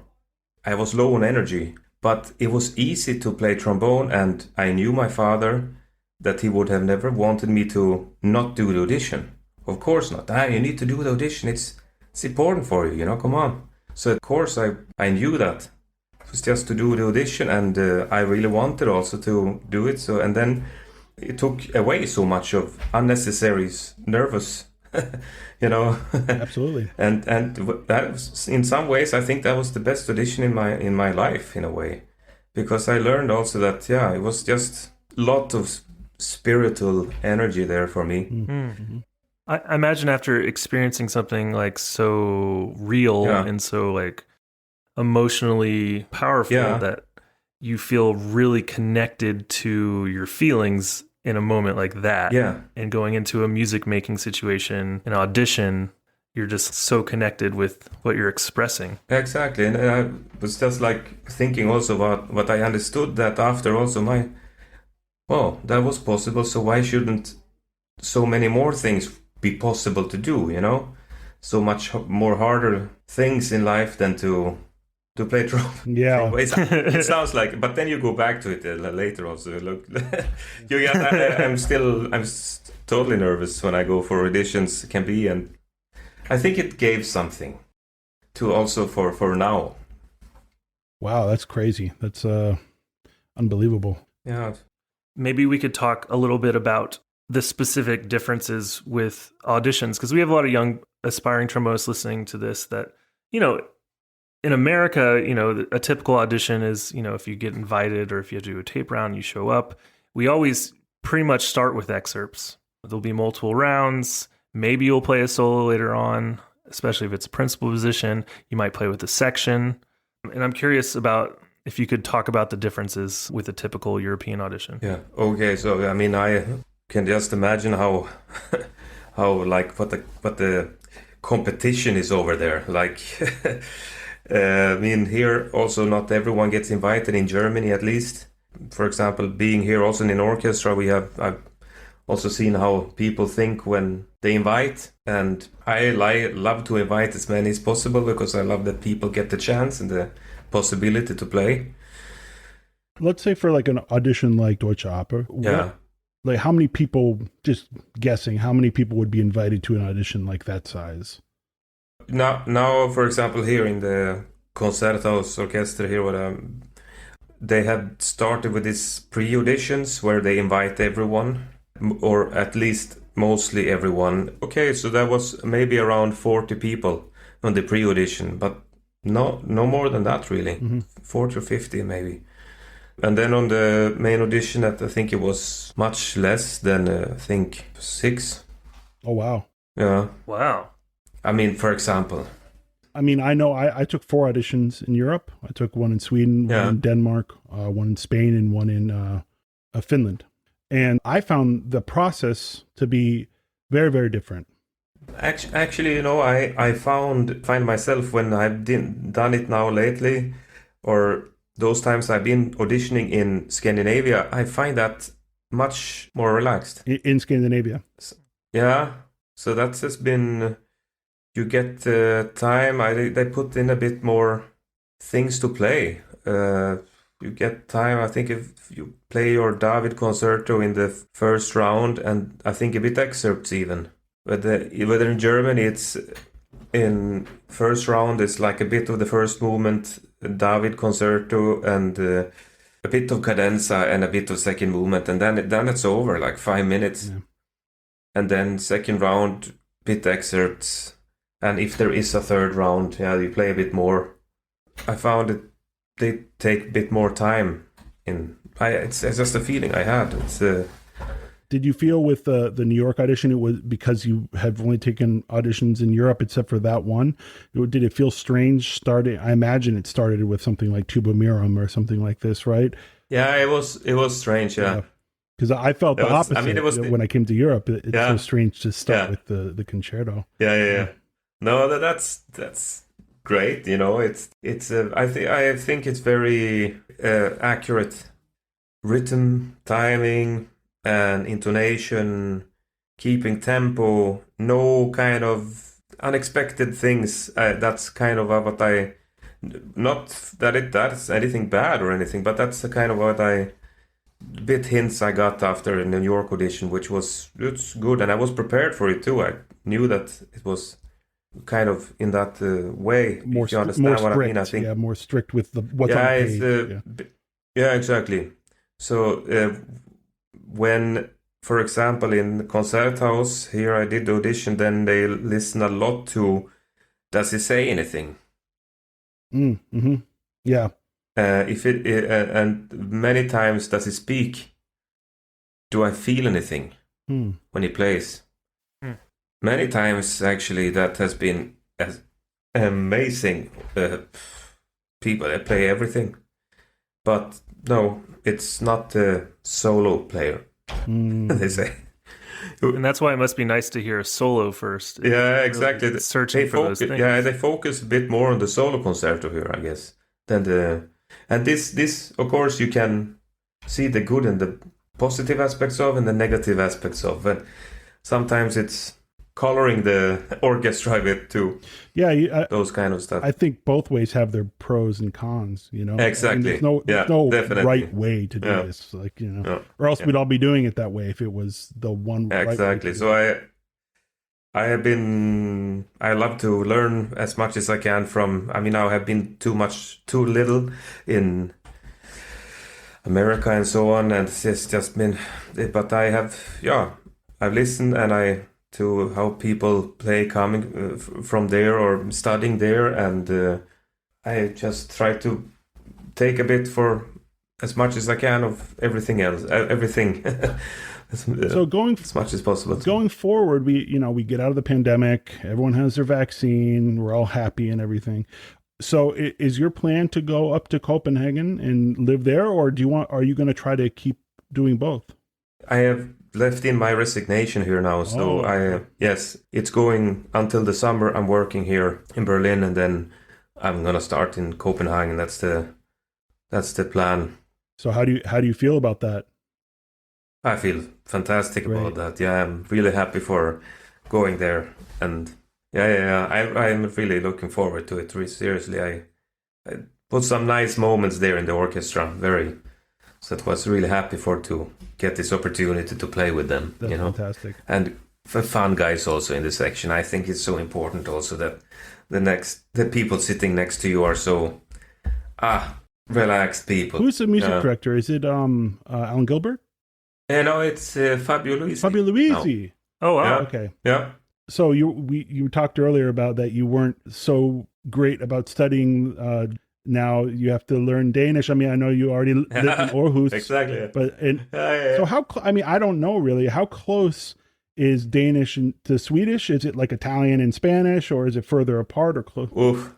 S4: I was low on energy, but it was easy to play trombone, and I knew my father that he would have never wanted me to not do the audition. Of course not. You need to do the audition. It's important for you, come on. So of course I knew that. It was just to do the audition, and I really wanted also to do it. So, and then it took away so much of unnecessary nervous,
S3: Absolutely.
S4: and that was, in some ways, I think that was the best audition in my life, in a way, because I learned also that it was just a lot of spiritual energy there for me.
S2: Mm-hmm. I imagine after experiencing something like so real and so like emotionally powerful that you feel really connected to your feelings in a moment like that.
S4: Yeah.
S2: And going into a music making situation, an audition, you're just so connected with what you're expressing.
S4: Exactly. And I was just like thinking also about what I understood that after also that was possible. So why shouldn't so many more things be possible to do, so much more harder things in life than to play trombone.
S3: Yeah.
S4: It sounds like, but then you go back to it later also. Look, I'm totally nervous when I go for auditions, can be, and I think it gave something to also for now.
S3: Wow, that's crazy. That's unbelievable.
S4: Yeah.
S2: Maybe we could talk a little bit about the specific differences with auditions, because we have a lot of young aspiring trombonists listening to this that, in America, a typical audition is, if you get invited or if you do a tape round, you show up. We always pretty much start with excerpts. There'll be multiple rounds. Maybe you'll play a solo later on, especially if it's a principal position. You might play with a section. And I'm curious about if you could talk about the differences with a typical European audition.
S4: Yeah. Okay. So, I can just imagine how like what the competition is over there. Like, here also not everyone gets invited in Germany, at least. For example, being here also in an orchestra, I've also seen how people think when they invite, and I love to invite as many as possible because I love that people get the chance and the possibility to play.
S3: Let's say for like an audition like Deutsche Oper. Like how many people, just guessing, how many people would be invited to an audition like that size?
S4: Now, for example, here in the Concerthaus Orchestra here, they had started with these pre-auditions where they invite everyone, or at least mostly everyone. Okay, so that was maybe around 40 people on the pre-audition, but no more than that really. Mm-hmm. 40 or 50 maybe. And then on the main audition, I think it was much less than, 6.
S3: Oh, wow.
S4: Yeah.
S2: Wow.
S4: For example.
S3: I mean, I know I took 4 auditions in Europe. I took one in Sweden, one in Denmark, one in Spain, and one in Finland. And I found the process to be very, very different.
S4: Actually, you know, I find myself when I've done it now lately, or those times I've been auditioning in Scandinavia, I find that much more relaxed.
S3: In Scandinavia.
S4: Yeah. So that's just been, you get time. They put in a bit more things to play. You get time. I think if you play your David concerto in the first round, and I think a bit excerpts even. Whether in Germany it's in first round, it's like a bit of the first movement, David concerto, and a bit of cadenza and a bit of second movement, and then it's over, like 5 minutes.
S3: Yeah.
S4: And then second round, bit excerpts, and if there is a third round, you play a bit more. I found it they take a bit more time. It's just a feeling I had.
S3: Did you feel with the New York audition, it was because you have only taken auditions in Europe except for that one? Did it feel strange starting? I imagine it started with something like Tuba Mirum or something like this, right?
S4: Yeah, it was strange. Yeah,
S3: because I felt the opposite.
S4: I mean,
S3: when I came to Europe. It's so strange to start with the concerto.
S4: Yeah. No, that's great. You know, it's. I think it's very accurate. Rhythm, timing, and intonation, keeping tempo, no kind of unexpected things. That's kind of what I, not that that's anything bad or anything, but that's the kind of what bit hints I got after the New York audition, which it's good, and I was prepared for it too. I knew that it was kind of in that way.
S3: More,
S4: if you understand what
S3: strict,
S4: I mean, I think.
S3: More strict with what's on the page.
S4: Yeah, exactly. So when, for example, in the Concerthaus here, I did the audition, then they listen a lot to, does he say anything?
S3: Mm-hmm. Yeah.
S4: And many times, does he speak? Do I feel anything when he plays? Many times, actually, that has been amazing. People that play everything, but no, it's not a solo player. They say,
S2: and that's why it must be nice to hear a solo first.
S4: Yeah, exactly.
S2: Really searching for those things.
S4: Yeah, they focus a bit more on the solo concerto here, I guess, than and this of course you can see the good and the positive aspects of and the negative aspects of, and sometimes it's coloring the orchestra a bit too.
S3: Yeah,
S4: those kind of stuff.
S3: I think both ways have their pros and cons, you know.
S4: Exactly.
S3: I mean, there's no
S4: definitely.
S3: right way to do this, like, you know, or else we'd all be doing it that way if it was the one.
S4: Exactly.
S3: Right way
S4: so I love to learn as much as I can from. I mean, I have been too little in America and so on, and it's just been. But I have, I've listened and to how people play coming from there or studying there, and I just try to take a bit for as much as I can of everything else, everything.
S3: So
S4: as much as possible.
S3: Going forward, we get out of the pandemic. Everyone has their vaccine. We're all happy and everything. So, is your plan to go up to Copenhagen and live there, or are you going to try to keep doing both?
S4: I have left in my resignation here now, so yes, it's going until the summer. I'm working here in Berlin, and then I'm gonna start in Copenhagen. That's the plan.
S3: So how do you feel about that?
S4: I feel fantastic about that. Yeah, I'm really happy for going there, and I'm really looking forward to it. Really, seriously, I put some nice moments there in the orchestra. So it was really happy to get this opportunity to play with them.
S3: That's fantastic.
S4: And for fun guys also in the section. I think it's so important also that the people sitting next to you are so relaxed people.
S3: Who's the music director? Is it Alan Gilbert?
S4: No, it's Fabio Luisi.
S3: Fabio Luisi.
S2: No. Oh wow.
S4: Yeah.
S3: Okay.
S4: Yeah.
S3: So you talked earlier about that you weren't so great about studying. Now you have to learn Danish. I mean, I know you already lived in Aarhus.
S4: Exactly.
S3: But so I don't know really how close is Danish to Swedish? Is it like Italian and Spanish, or is it further apart or close?
S4: Oof.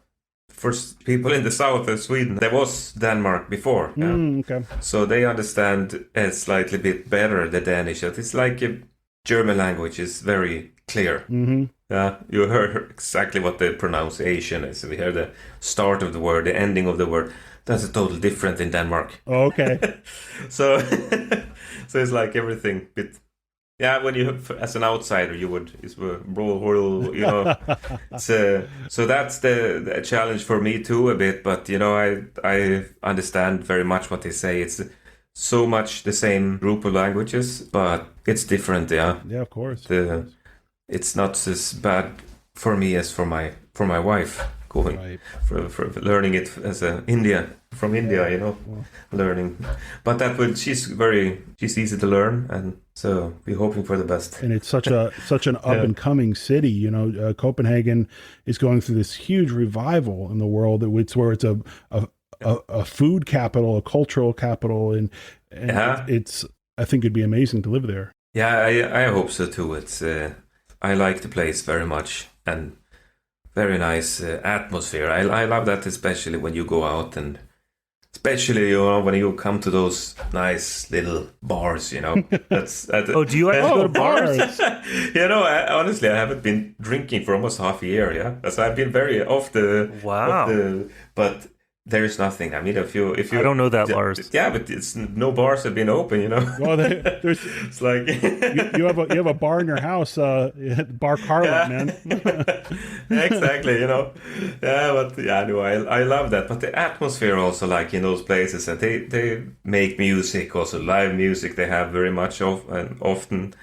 S4: For people in the south of Sweden, there was Denmark before.
S3: Okay.
S4: So they understand a slightly bit better the Danish. It's like a German language is very clear.
S3: Mm-hmm.
S4: Yeah, you heard exactly what the pronunciation is. We hear the start of the word, the ending of the word. That's a total different in Denmark.
S3: Okay.
S4: So, so it's like everything. Bit, yeah, when you as an outsider, you would you know. So that's the challenge for me too a bit. But you know, I understand very much what they say. It's so much the same group of languages, but it's different. Yeah.
S3: Yeah, of course.
S4: It's not as bad for me as for my wife going
S3: Right.
S4: for learning it as from India, you know, learning. But she's easy to learn, and so we're hoping for the best.
S3: And it's such an up and coming city. You know, Copenhagen is going through this huge revival in the world. It's where it's a food capital, a cultural capital, and it's I think it'd be amazing to live there.
S4: Yeah, I hope so too. It's I like the place very much, and very nice atmosphere. I love that, especially when you go out, and especially, you know, when you come to those nice little bars, you know.
S2: Oh, do you like to go to bars?
S4: You know, honestly, I haven't been drinking for almost half a year. Yeah, so I've been very off the but there's nothing. I mean, if you
S2: I don't know that, Lars.
S4: Yeah, but it's no bars have been open, you know.
S3: Well, there's
S4: it's like
S3: you have a bar in your house, Bar Karlin, man.
S4: Exactly, you know. Yeah, but yeah, no, I love that. But the atmosphere also, like in those places, and they make music, also live music. They have very much of, and often.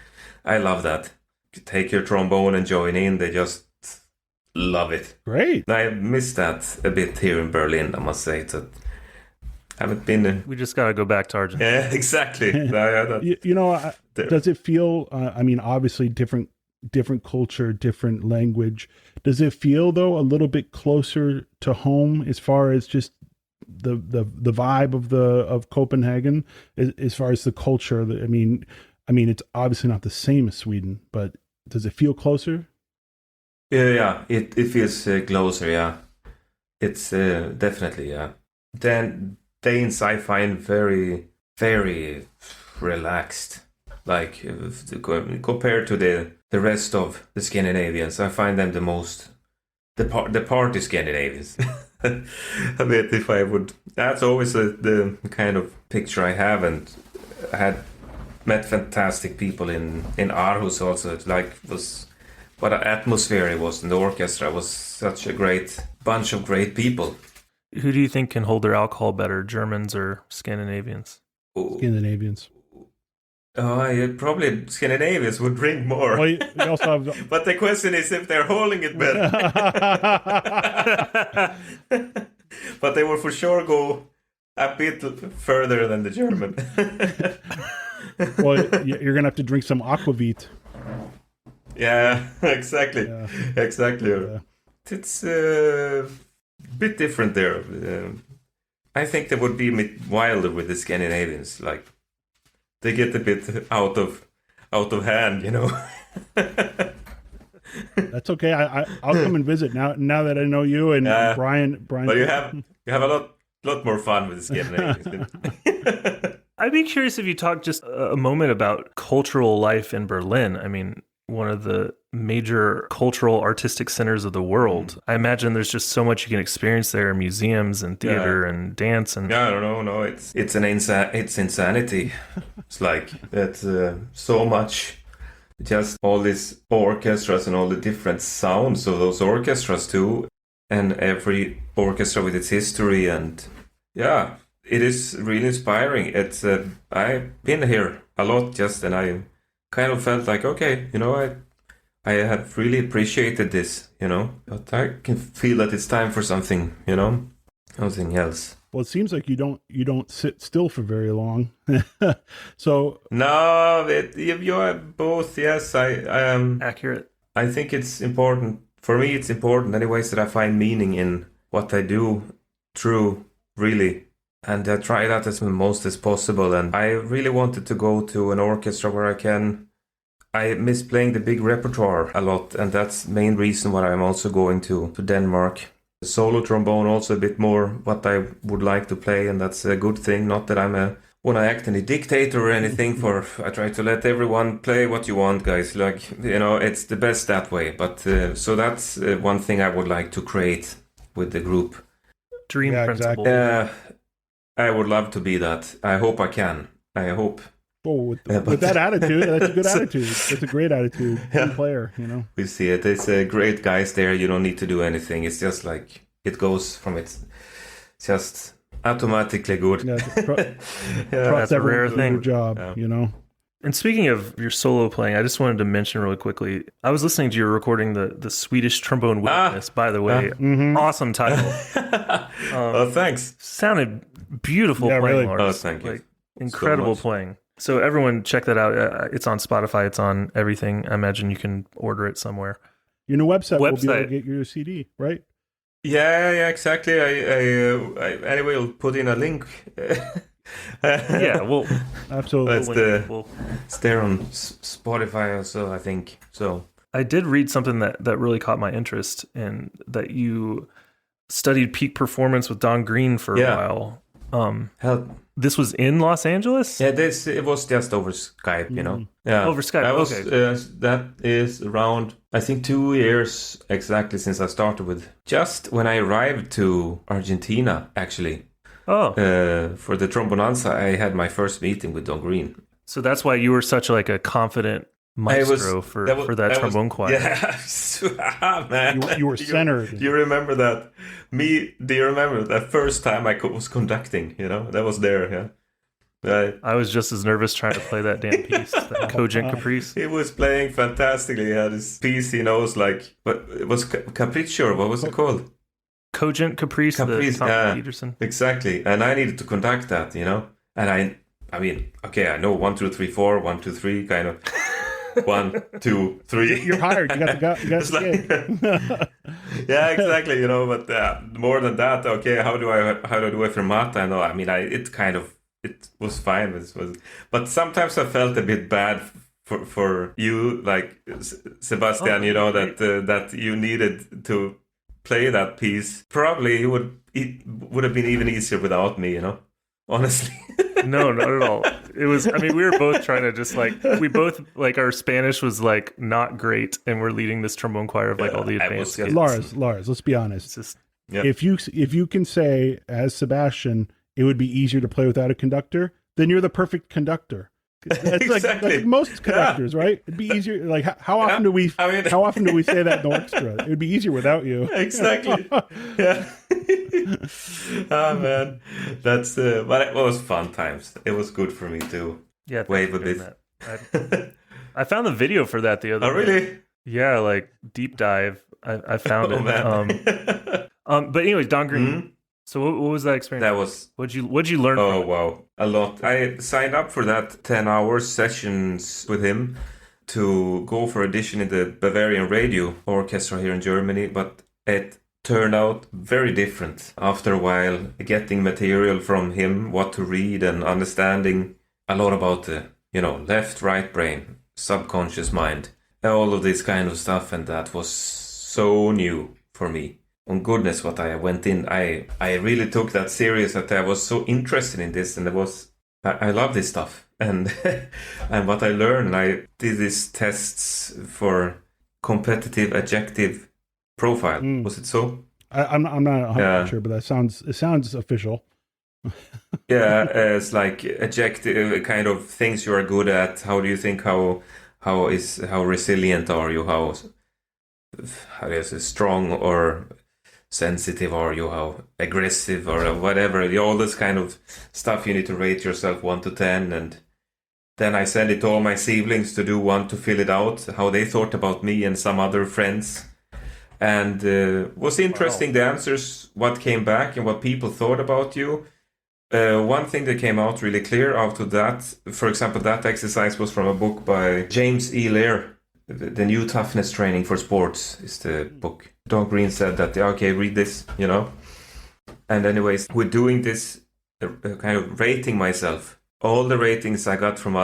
S4: I love that. You take your trombone and join in. They just love it.
S3: Great.
S4: I miss that a bit here in Berlin, I must say. I haven't been.
S2: We just got to go back to Argentina.
S4: Yeah, exactly.
S3: You know, does it feel? I mean, obviously, different culture, different language. Does it feel though a little bit closer to home as far as just the vibe of Copenhagen, as far as the culture? I mean, it's obviously not the same as Sweden, but does it feel closer?
S4: Yeah, it feels closer, yeah. It's definitely, yeah. Then Danes I find very, very relaxed. Like, compared to the rest of the Scandinavians, I find them the party Scandinavians. A bit, if I would. That's always the kind of picture I have, and I had met fantastic people in Aarhus also. It was... What an atmosphere it was in the orchestra. It was such a great bunch of great people.
S2: Who do you think can hold their alcohol better, Germans or Scandinavians?
S3: Scandinavians.
S4: Oh, probably Scandinavians would drink more.
S3: Well, you also have...
S4: But the question is if they're holding it better. But they will for sure go a bit further than the German.
S3: Well, you're going to have to drink some aquavit.
S4: Yeah, exactly.
S3: Yeah.
S4: Exactly.
S3: Yeah.
S4: It's a bit different there. I think they would be a bit wilder with the Scandinavians. Like, they get a bit out of hand, you know.
S3: That's okay. I'll come and visit now that I know you and Brian.
S4: But you have a lot more fun with the Scandinavians.
S2: I'd be curious if you talk just a moment about cultural life in Berlin. I mean, one of the major cultural artistic centers of the world. I imagine there's just so much you can experience there, museums and theater and dance and
S4: I don't know. No, it's insanity. It's like it's so much, just all these orchestras and all the different sounds of those orchestras too, and every orchestra with its history, and yeah, it is really inspiring. It's I've been here a lot and I kind of felt like, okay, you know, I have really appreciated this, you know, but I can feel that it's time for something, you know, something else.
S3: Well, it seems like you don't sit still for very long. So
S4: no, you are both. Yes, I am
S2: accurate.
S4: I think it's important for me. It's important anyways that I find meaning in what I do, true, really. And I try that as most as possible. And I really wanted to go to an orchestra where I can I miss playing the big repertoire a lot, and that's main reason why I'm also going to Denmark. Solo trombone also a bit more what I would like to play, and that's a good thing. Not that when I act any dictator or anything, I try to let everyone play what you want, guys. Like, it's the best that way. But so that's one thing I would like to create with the group.
S2: Dream principle.
S4: Exactly. I would love to be that. I hope I can. I hope.
S3: Well, with that attitude, that's a good attitude. That's a great attitude. Good player,
S4: We see it. It's great guys there. You don't need to do anything. It's just like it goes from it's just automatically good.
S3: Yeah,
S2: that's a rare thing.
S3: Your job,
S2: And speaking of your solo playing, I just wanted to mention really quickly, I was listening to your recording, the Swedish Trombone Wilderness, by the way. Awesome title.
S4: Oh, thanks.
S2: Sounded beautiful playing,
S3: really.
S2: Lars.
S4: Oh, thank you.
S2: Incredible playing. So everyone check that out. It's on Spotify. It's on everything. I imagine you can order it somewhere.
S3: Your new website will be able to get your CD, right?
S4: Yeah, exactly. I anyway, will put in a link.
S2: Yeah, well,
S3: absolutely.
S4: It's there on Spotify also, I think. So
S2: I did read something that really caught my interest, in that you studied peak performance with Don Green for a while. This was in Los Angeles?
S4: Yeah, it was just over Skype, Yeah,
S2: over Skype. Okay,
S4: that is around, I think, 2 years exactly since I started with. Just when I arrived to Argentina, actually.
S2: Oh,
S4: for the Trombonanza, I had my first meeting with Don Green.
S2: So that's why you were such like a confident maestro for that trombone choir.
S4: Yeah, man.
S3: You were centered.
S4: You remember that? Do you remember that first time I was conducting? That was there, yeah.
S2: I was just as nervous trying to play that damn piece, that Cogent Caprice.
S4: He was playing fantastically. He had his piece, he knows, like, but it was Capriccio, what was it called?
S2: Cogent Caprice, the Tom Peterson.
S4: Exactly. And I needed to conduct that, And I mean, okay, I know 1, 2, 3, 4, 1, 2, 3, kind of. 1, 2, 3.
S3: You're hired. You got the
S4: yeah, exactly. But more than that, okay, how do I do a fermata? No, I mean, it was fine. But sometimes I felt a bit bad for you, like Sebastian. That you needed to play that piece. Probably it would have been even easier without me. Honestly.
S2: No, not at all. It was, we were both trying to just our Spanish was like not great, and we're leading this trombone choir of all the advanced kids.
S3: Lars, let's be honest. If you can say, as Sebastian, it would be easier to play without a conductor, then you're the perfect conductor. That's
S4: exactly.
S3: like most conductors, right? It'd be easier. Like how often do we say that in the orchestra? It would be easier without you.
S4: Exactly. Yeah. Oh man, that's but it was fun times. It was good for me to wave a bit.
S2: I found the video for that the other day.
S4: Oh really?
S2: Yeah, like deep dive. I found it.
S4: Man.
S2: But anyways, Don Green. Mm-hmm. So what was that experience?
S4: That was...
S2: What'd you learn from it?
S4: Oh, wow. A lot. I signed up for that 10-hour sessions with him to go for audition in the Bavarian Radio Orchestra here in Germany, but it turned out very different after a while, getting material from him, what to read, and understanding a lot about the, left, right brain, subconscious mind, all of this kind of stuff, and that was so new for me. On goodness, what I went in, I really took that serious, that I was so interested in this, and I love this stuff. And and what I learned, I did these tests for competitive adjective profile. Was it so?
S3: I'm not 100% sure, but it sounds official.
S4: It's like adjective kind of things you are good at. How do you think? How resilient are you? How is it strong or sensitive are you? How aggressive or whatever? All this kind of stuff you need to rate yourself 1 to 10, and then I sent it to all my siblings to do one to fill it out, how they thought about me and some other friends. And was interesting, the answers, what came back and what people thought about you. One thing that came out really clear out of that, for example, that exercise was from a book by James E. Lear, The New Toughness Training for Sports is the book. Don Green said that, okay, read this, And anyways, with doing this kind of rating myself, all the ratings I got from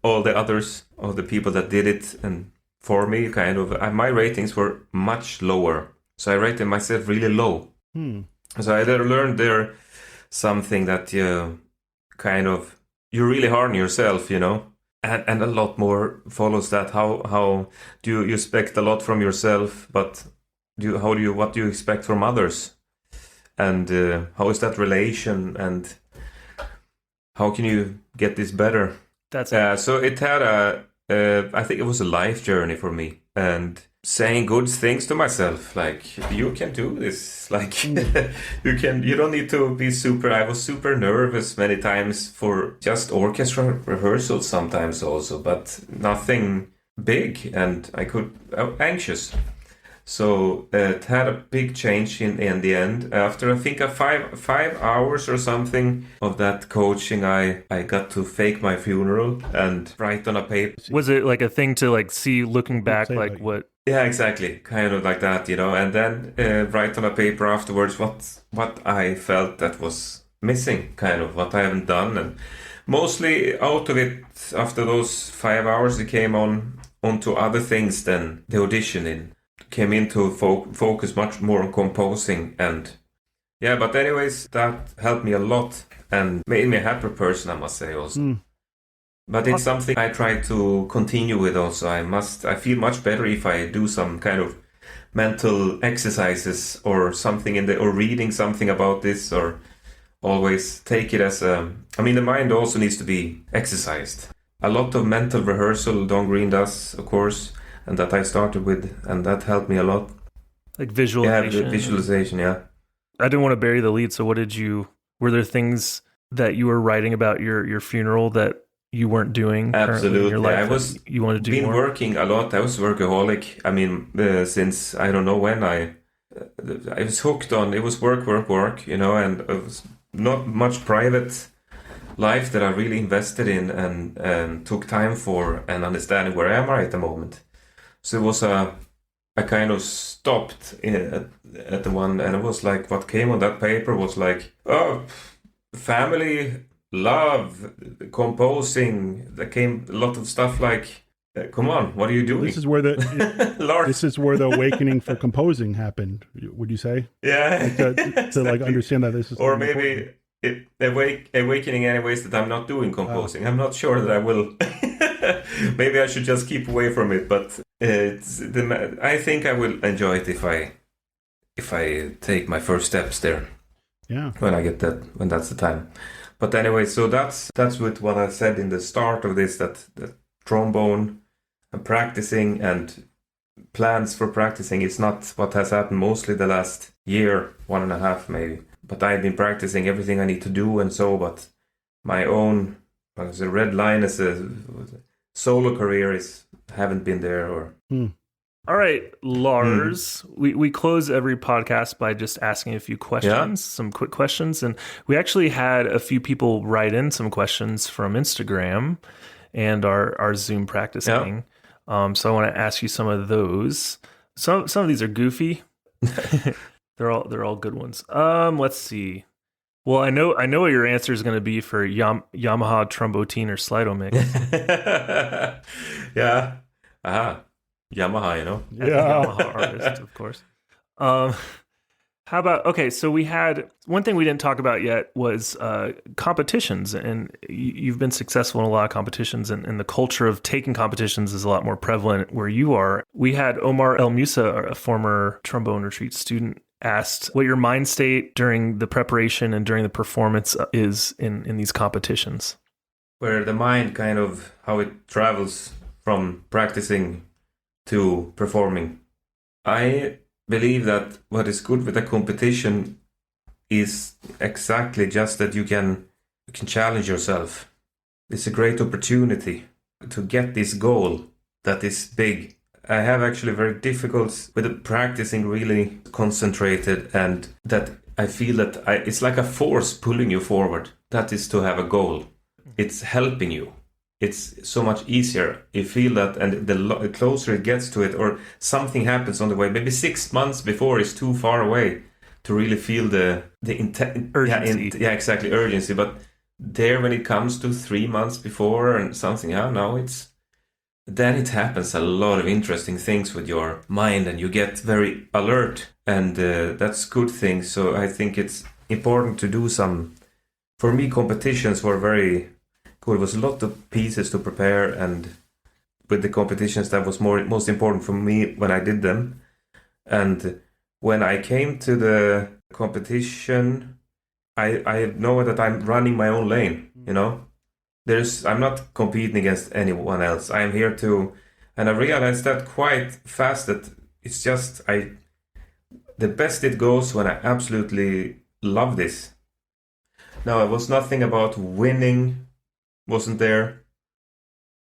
S4: all the others, all the people that did it and for me, kind of, my ratings were much lower. So I rated myself really low. So I learned there something that you really hard on yourself, you know, and a lot more follows that. How do you expect a lot from yourself, but what do you expect from others, and how is that relation, and how can you get this better? So it had I think it was a life journey for me, and saying good things to myself, like, you can do this, like, you don't need to be I was super nervous many times for just orchestra rehearsals sometimes also, but nothing big, and I was anxious. So it had a big change in the end. After I think a 5 hours or something of that coaching, I got to fake my funeral and write on a paper.
S2: Was it like a thing to like see looking back, like what?
S4: Yeah, exactly, kind of like that, you know. And then write on a paper afterwards what I felt that was missing, kind of what I haven't done, and mostly out of it after those 5 hours, it came onto other things than the auditioning. Came into focus much more on composing, and yeah, but anyways, that helped me a lot and made me a happier person, I must say also. But it's something I try to continue with also. I feel much better if I do some kind of mental exercises or something or reading something about this, or always take it as the mind also needs to be exercised. A lot of mental rehearsal Don Green does, of course, and that I started with, and that helped me a lot.
S2: Like visualization.
S4: Yeah, visualization, yeah.
S2: I didn't want to bury the lead, so were there things that you were writing about your funeral that you weren't doing currently in your life? You wanted to do more?
S4: Working a lot. I was workaholic. Since I don't know when I was hooked on, it was work, you know, and it was not much private life that I really invested in and took time for, and understanding where am I at the moment. So it was I kind of stopped at the one, and it was like what came on that paper was like, family, love, composing. There came a lot of stuff like, come on, what are you doing?
S3: This is where the awakening for composing happened. Would you say?
S4: Yeah,
S3: to like understand that this is,
S4: or maybe awakening anyways that I'm not doing composing. I'm not sure that I will. Maybe I should just keep away from it, but I think I will enjoy it if I take my first steps there.
S3: Yeah.
S4: When that's the time. But anyway, so that's with what I said in the start of this, that trombone and practicing and plans for practicing is not what has happened mostly the last year, 1.5 maybe. But I've been practicing everything I need to do, and so, but my own, as a red line as a solo career haven't been there. Or
S2: All right, Lars, we close every podcast by just asking a few questions, some quick questions. And we actually had a few people write in some questions from Instagram and our Zoom practicing. So I want to ask you some of those. Some of these are goofy. They're all good ones. Let's see. Well, I know what your answer is going to be for Yamaha Trombotine or Slido mix.
S4: Yeah. Yamaha, you know?
S2: Yeah. Yamaha artist, of course. How about, okay, so we had, one thing we didn't talk about yet was competitions, and you've been successful in a lot of competitions, and the culture of taking competitions is a lot more prevalent where you are. We had Omar El Musa, a former trombone retreat student, asked what your mind state during the preparation and during the performance is in these competitions.
S4: Where the mind kind of, how it travels from practicing to performing. I believe that what is good with a competition is exactly just that you can challenge yourself. It's a great opportunity to get this goal that is big. I have actually very difficult with practicing really concentrated, and that I feel that it's like a force pulling you forward. That is to have a goal. It's helping you. It's so much easier. You feel that, and the closer it gets to it, or something happens on the way, maybe 6 months before is too far away to really feel the intent.
S2: Urgency.
S4: Yeah, exactly, urgency. But there when it comes to 3 months before and something. Yeah, now then it happens a lot of interesting things with your mind, and you get very alert, and that's good thing. So I think it's important to do some. For me, competitions were very good. It was a lot of pieces to prepare, and with the competitions, that was most important for me when I did them. And when I came to the competition, I know that I'm running my own lane, you know. I'm not competing against anyone else. I'm here and I realized that quite fast, that it's just the best it goes when I absolutely love this. Now, it was nothing about winning, wasn't there.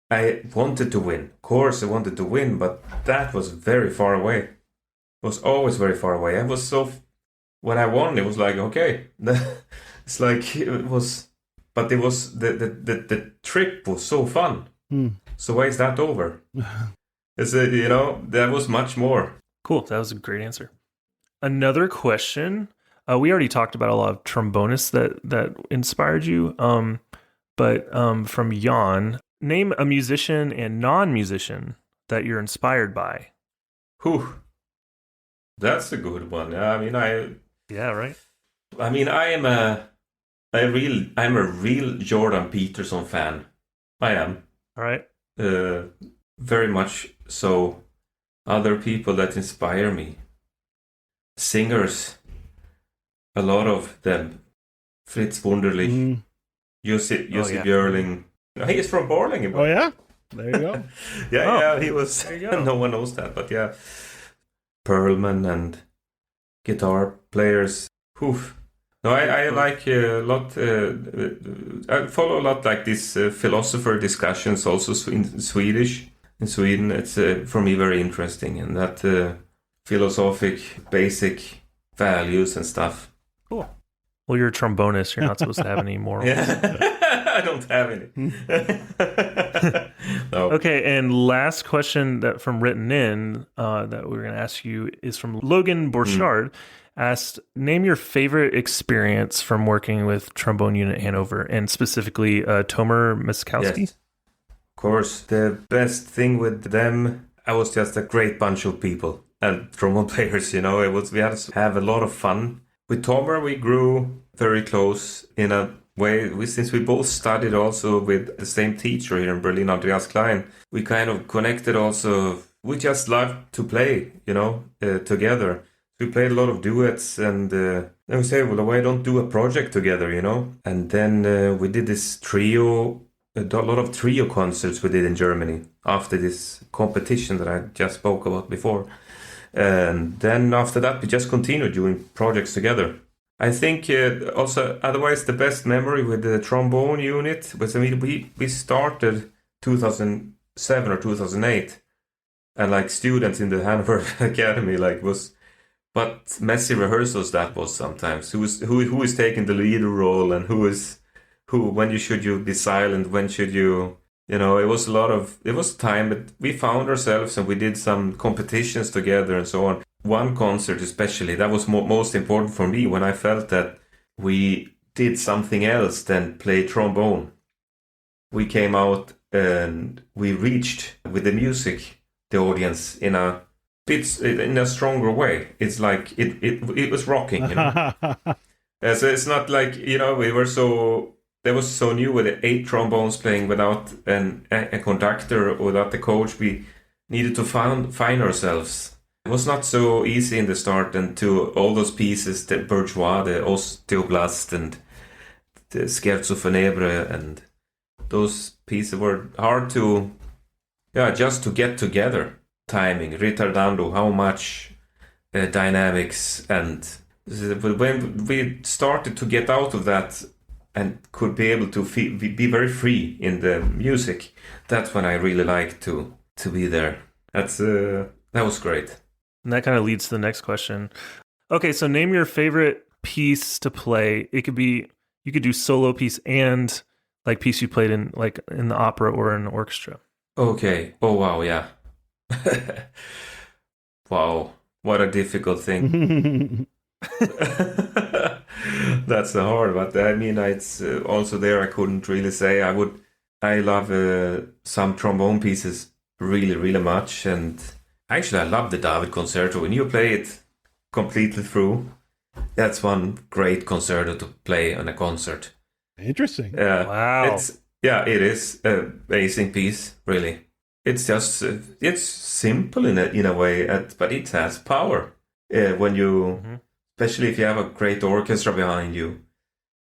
S4: I wanted to win. Of course, I wanted to win, but that was very far away. It was always very far away. When I won, it was like, okay, it's like it was. But it was the trip was so fun. So why is that over? There was much more.
S2: Cool. That was a great answer. Another question. We already talked about a lot of trombonists that inspired you. But from Jan, name a musician and non-musician that you're inspired by.
S4: Whew. That's a good one.
S2: Yeah, right.
S4: I mean, I'm a real Jordan Peterson fan. I am.
S2: All right.
S4: Very much so. Other people that inspire me. Singers. A lot of them. Fritz Wunderlich. Jussi Björling. He is from Borlänge.
S3: Oh, yeah? There you go.
S4: Yeah, he was. No one knows that, but yeah. Perlman and guitar players. Oof. No, I like a lot. I follow a lot like these philosopher discussions also in Swedish. In Sweden, it's for me very interesting, and that philosophic basic values and stuff.
S2: Cool. Well, you're a trombonist. You're not supposed to have any morals.
S4: Yeah. I don't have any. No.
S2: Okay, and last question that from written in that we're going to ask you is from Logan Borchardt. Asked, name your favorite experience from working with Trombone Unit Hanover, and specifically Tomer Miskowski.
S4: Yes. Of course, the best thing with them, I was just a great bunch of people and trombone players. We had to have a lot of fun. With Tomer, we grew very close in a way. Since we both studied also with the same teacher here in Berlin, Andreas Klein, we kind of connected also. We just loved to play, together. We played a lot of duets, and then we say, well, why don't do a project together, And then we did this trio, a lot of trio concerts we did in Germany after this competition that I just spoke about before. And then after that, we just continued doing projects together. I think also, otherwise, the best memory with the trombone unit was, we started 2007 or 2008, and like students in the Hanover Academy, but messy rehearsals that was sometimes. Who is taking the leader role, and when should you be silent, when should you, it was time, but we found ourselves and we did some competitions together and so on. One concert especially, that was most important for me, when I felt that we did something else than play trombone. We came out and we reached with the music, the audience in a stronger way. It's like it was rocking, So it's not like, we were so, that was so new with the 8 trombones playing without a conductor or without the coach. We needed to find ourselves. It was not so easy in the start, and to all those pieces, the Bourgeois, the Osteoblast, and the Scherzo Funebre, and those pieces were hard to, just to get together. Timing, ritardando, how much dynamics, and when we started to get out of that and could be able to be very free in the music, that's when I really liked to be there. That was great.
S2: And that kind of leads to the next question. Okay, so name your favorite piece to play. It could be, you could do solo piece and like piece you played in the opera or in an orchestra.
S4: Okay. Oh wow, yeah. Wow, what a difficult thing. That's hard, but I mean, it's also there. I couldn't really say. I love some trombone pieces really, really much, and actually, I love the David Concerto. When you play it completely through, that's one great concerto to play on a concert.
S3: Interesting.
S2: Wow.
S4: It is an amazing piece, really. It's just it's simple in a way, but it has power when you, especially if you have a great orchestra behind you.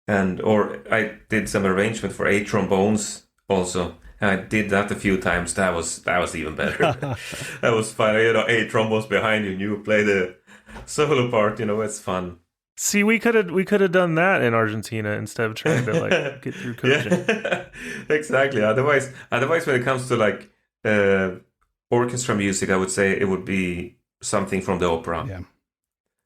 S4: Or I did some arrangement for 8 trombones also. I did that a few times. That was even better. That was fun. 8 trombones behind you, and you play the solo part. It's fun.
S2: See, we could have done that in Argentina instead of trying to get through coaching.
S4: Yeah, exactly. Otherwise, when it comes to orchestra music, I would say it would be something from the opera,
S3: Yeah.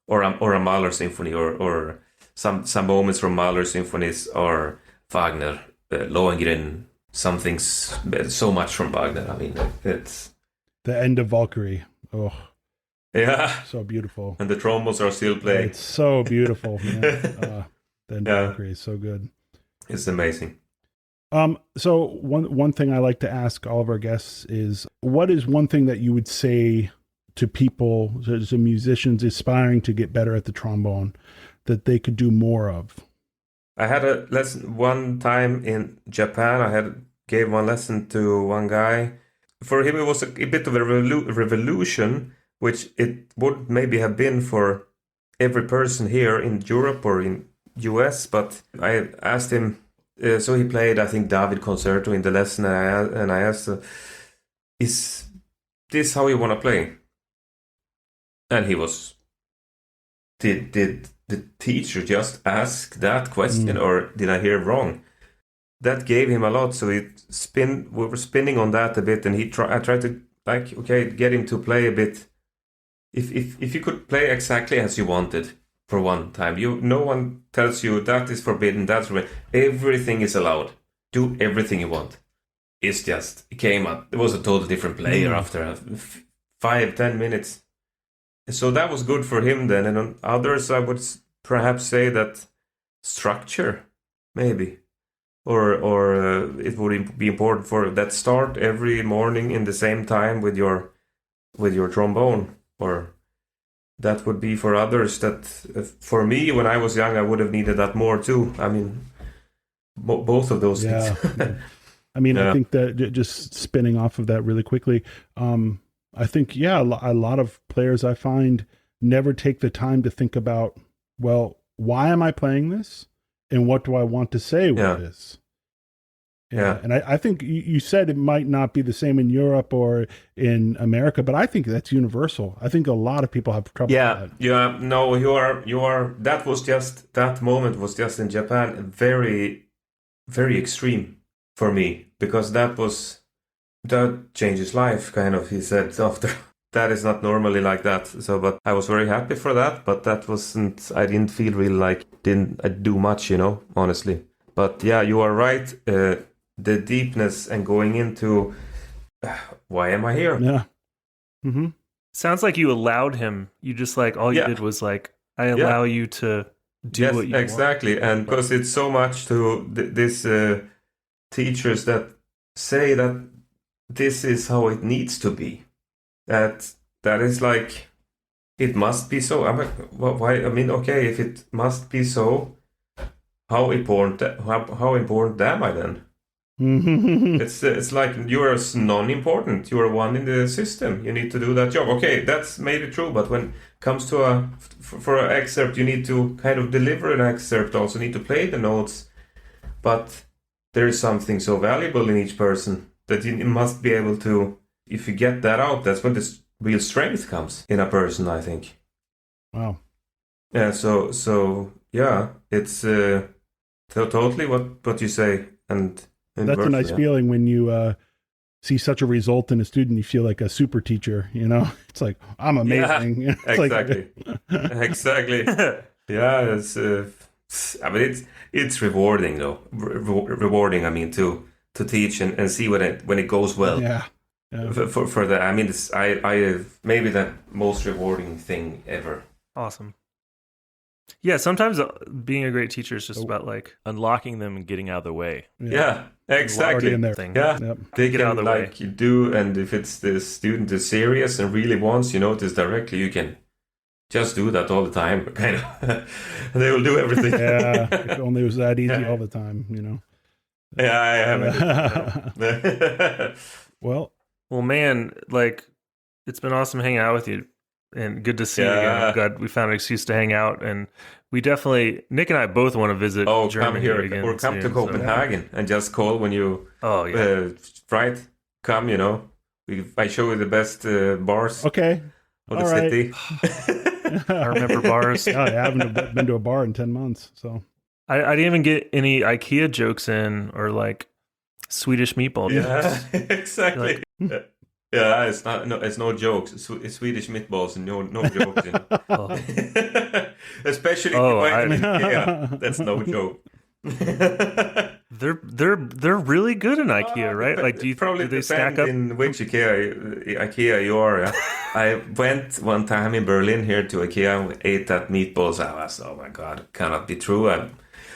S4: or a Mahler symphony, or some moments from Mahler symphonies, or Wagner, Lohengrin. Something so much from Wagner. I mean, it's
S3: The end of Valkyrie. Oh,
S4: yeah,
S3: so beautiful.
S4: and the trombones are still playing.
S3: It's so beautiful. Man. The end of Valkyrie is so good.
S4: It's amazing.
S3: So one thing I like to ask all of our guests is, what is one thing that you would say to people, to musicians aspiring to get better at the trombone, that they could do more of?
S4: I had a lesson one time in Japan. Gave one lesson to one guy. For him, it was a bit of a revolution, which it would maybe have been for every person here in Europe or in US. But I asked him, so he played, I think, David Concerto in the lesson, and I asked, is this how you want to play? And he was, did the teacher just ask that question, or did I hear wrong? That gave him a lot. So we were spinning on that a bit, and I tried to get him to play a bit. If you could play exactly as you wanted for one time, no one tells you that is forbidden, that's forbidden. Everything is allowed. Do everything you want. It was a totally different player after 5-10 minutes. So that was good for him then. And on others, I would perhaps say that structure, maybe. Or it would be important for that start every morning in the same time with your trombone. Or that would be for others. That for me, when I was young, I would have needed that more too. I mean, both of those things.
S3: I mean, I think that just spinning off of that really quickly, I think, a lot of players I find never take the time to think about, well, why am I playing this? And what do I want to say with this?
S4: Yeah.
S3: And I think you said it might not be the same in Europe or in America, but I think that's universal. I think a lot of people have trouble with that.
S4: Yeah. No, you are. That moment was just in Japan very, very extreme for me, because that changes life, kind of, he said after. That is not normally like that. So, but I was very happy for that, but that wasn't, I didn't feel really didn't do much, honestly. But yeah, you are right. The deepness and going into, why am I here?
S3: Yeah. Mm-hmm.
S2: Sounds like you allowed him. You just all you did was I allow you to do what you want.
S4: Exactly. And because it's so much to this teachers that say that this is how it needs to be. That is it must be so. Why? I mean, okay, if it must be so, how important am I then? It's like you are non-important. You are one in the system. You need to do that job. Okay, that's maybe true, but when it comes to for an excerpt, you need to kind of deliver an excerpt. Also, need to play the notes, but there is something so valuable in each person that you must be able to. If you get that out, that's when the real strength comes in a person, I think.
S3: Wow.
S4: Yeah. So yeah, it's totally what you say, and
S3: that's a nice feeling when you see such a result in a student. You feel like a super teacher. It's like, I'm amazing.
S4: Yeah, exactly. Exactly. Yeah. I mean, it's rewarding though. Rewarding. I mean, to teach and see when it goes well.
S3: Yeah.
S4: For the, I mean, I maybe the most rewarding thing ever.
S2: Awesome. Yeah, sometimes being a great teacher is just about like unlocking them and getting out of the way.
S4: Yeah,
S3: Already
S4: exactly.
S3: in there.
S2: Thing.
S4: Yeah,
S3: Yep.
S4: they
S2: Get out
S4: can
S2: of the way.
S4: like you do, and if it's the student is serious and really wants you notice directly, you can just do that all the time, kind of. And they will do everything.
S3: Yeah, if only it was that easy all the time, you know.
S4: Yeah, I am.
S3: Well,
S2: man, like it's been awesome hanging out with you and good to see you again.
S4: Yeah.
S2: I'm glad we found an excuse to hang out, and we definitely, Nick and I both want to visit
S4: Oh, come
S2: Germany
S4: here
S2: again
S4: or come to
S2: soon, so-
S4: Copenhagen and just call when you
S2: Oh yeah.
S4: right. Come, you know. I show you the best bars
S3: okay.
S4: of the
S3: all right.
S4: city.
S2: I remember bars.
S3: Yeah, I haven't been to a bar in 10 months, so.
S2: I didn't even get any IKEA jokes in or like Swedish meatball jokes.
S4: Yeah, exactly. Yeah, it's no jokes. It's Swedish meatballs and no jokes. You know?
S2: Oh.
S4: Especially
S2: Oh,
S4: yeah, that's no joke.
S2: They're really good in IKEA, right? Like, do they stack up?
S4: In which IKEA you are? Yeah? I went one time in Berlin here to IKEA and ate that meatballs. I was, oh my god, it cannot be true.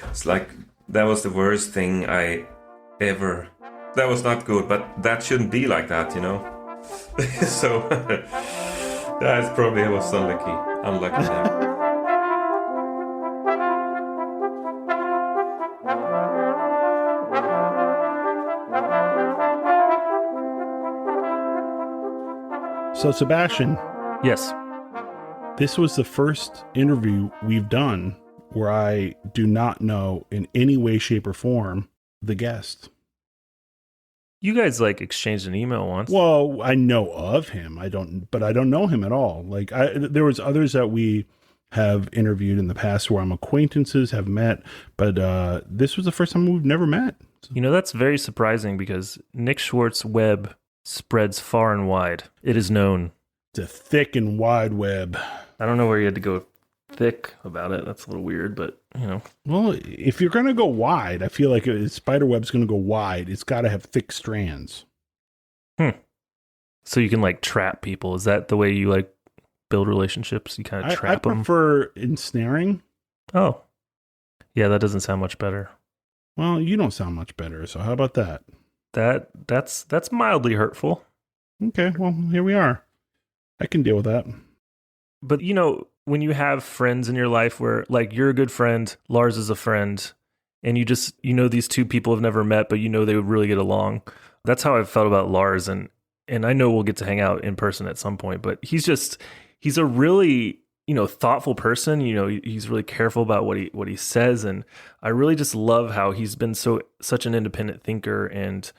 S4: It's like that was the worst thing I ever. That was not good, but that shouldn't be like that, you know. So that's probably I was unlucky there.
S3: So, Sebastian,
S2: Yes.
S3: this was the first interview we've done where I do not know in any way, shape, or form the guest.
S2: You guys like exchanged an email once.
S3: Well, I know of him. But I don't know him at all. Like there was others that we have interviewed in the past where I'm acquaintances, have met, but this was the first time we've never met.
S2: You know, that's very surprising because Nick Schwartz web spreads far and wide. It is known.
S3: It's a thick and wide web.
S2: I don't know where you had to go thick about it. That's a little weird, but you know.
S3: Well, if you're going to go wide, I feel like if spider web's going to go wide, it's got to have thick strands.
S2: So you can like trap people. Is that the way you like build relationships? You kind of
S3: I
S2: trap them?
S3: prefer ensnaring.
S2: Oh. Yeah, that doesn't sound much better.
S3: Well, you don't sound much better, so how about that?
S2: That's mildly hurtful.
S3: Okay, well, here we are. I can deal with that.
S2: But you know, when you have friends in your life where like you're a good friend, Lars is a friend, and you know these two people have never met, but you know they would really get along. That's how I felt about Lars, and I know we'll get to hang out in person at some point, but he's a really, you know, thoughtful person. You know, he's really careful about what he says, and I really just love how he's been such an independent thinker, and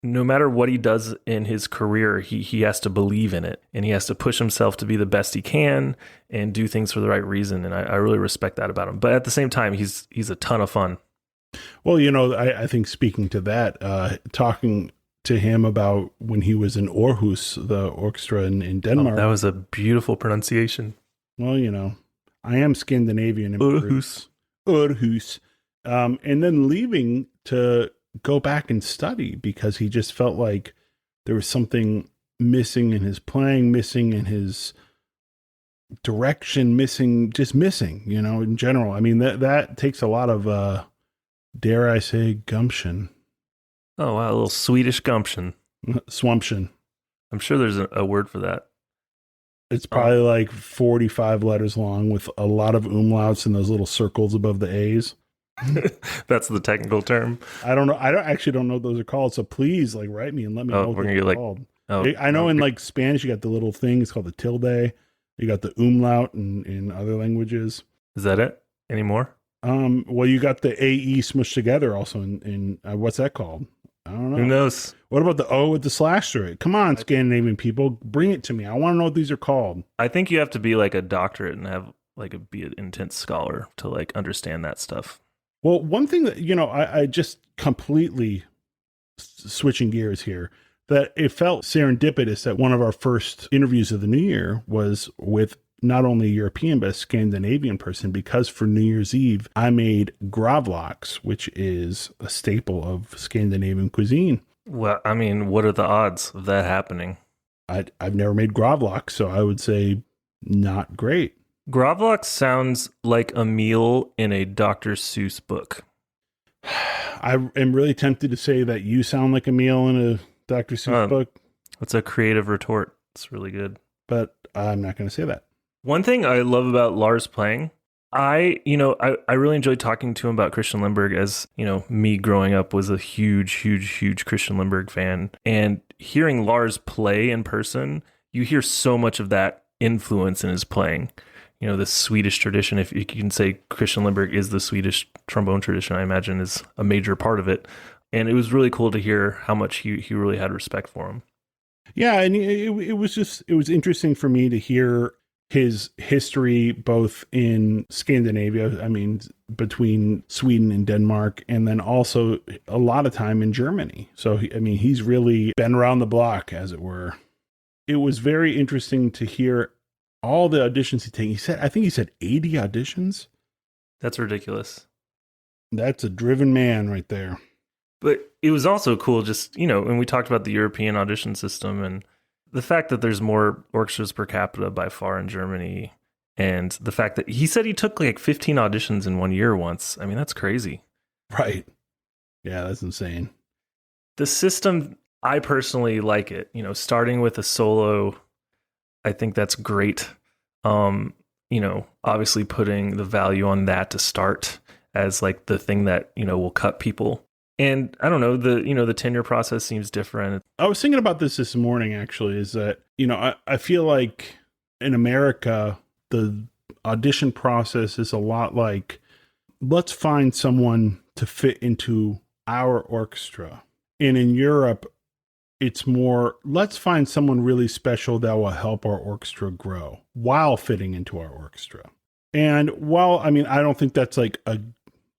S2: no matter what he does in his career, he has to believe in it, and he has to push himself to be the best he can and do things for the right reason. And I really respect that about him. But at the same time, he's a ton of fun.
S3: Well, you know, I think speaking to that, talking to him about when he was in Aarhus, the orchestra in Denmark.
S2: That was a beautiful pronunciation.
S3: Well, you know, I am Scandinavian. In
S2: Aarhus.
S3: Aarhus. And then leaving to go back and study because he just felt like there was something missing in his playing, missing in his direction, missing, you know, in general. I mean, that takes a lot of, dare I say, gumption.
S2: Oh, wow. A little Swedish gumption.
S3: Swamption.
S2: I'm sure there's a word for that.
S3: It's probably like 45 letters long with a lot of umlauts and those little circles above the A's.
S2: That's the technical term.
S3: I don't know. I actually don't know what those are called. So please, like, write me and let me know what they're called. I know in like Spanish, you got the little thing. It's called the tilde. You got the umlaut in other languages.
S2: Is that it? Any more?
S3: Well, you got the AE smushed together also in what's that called? I don't know.
S2: Who knows?
S3: What about the O with the slash through it? Come on, Scandinavian people, bring it to me. I want to know what these are called.
S2: I think you have to be like a doctorate and have like be an intense scholar to like understand that stuff.
S3: Well, one thing that, you know, I just completely switching gears here, that it felt serendipitous that one of our first interviews of the new year was with not only a European, but a Scandinavian person, because for New Year's Eve, I made gravlax, which is a staple of Scandinavian cuisine.
S2: Well, I mean, what are the odds of that happening?
S3: I've never made gravlax, so I would say not great.
S2: Gravlax sounds like a meal in a Dr. Seuss book.
S3: I am really tempted to say that you sound like a meal in a Dr. Seuss book.
S2: That's a creative retort. It's really good.
S3: But I'm not going to say that.
S2: One thing I love about Lars playing, I really enjoyed talking to him about Christian Lindbergh, as, me growing up was a huge Christian Lindbergh fan. And hearing Lars play in person, you hear so much of that influence in his playing. The Swedish tradition, if you can say Christian Lindbergh is the Swedish trombone tradition, I imagine is a major part of it. And it was really cool to hear how much he really had respect for him.
S3: Yeah, and it was interesting for me to hear his history both in Scandinavia, I mean, between Sweden and Denmark, and then also a lot of time in Germany. So, he's really been around the block, as it were. It was very interesting to hear all the auditions he taken. I think he said 80 auditions.
S2: That's ridiculous.
S3: That's a driven man right there.
S2: But it was also cool just, when we talked about the European audition system and the fact that there's more orchestras per capita by far in Germany, and the fact that he said he took like 15 auditions in 1 year once. I mean, that's crazy.
S3: Right. Yeah, that's insane.
S2: The system, I personally like it. Starting with a solo, I think that's great. Obviously putting the value on that to start as like the thing that, will cut people. And I don't know, the tenure process seems different. I
S3: was thinking about this morning, actually, is that, I feel like in America, the audition process is a lot like, let's find someone to fit into our orchestra. And in Europe, it's more, let's find someone really special that will help our orchestra grow while fitting into our orchestra. And while, I don't think that's like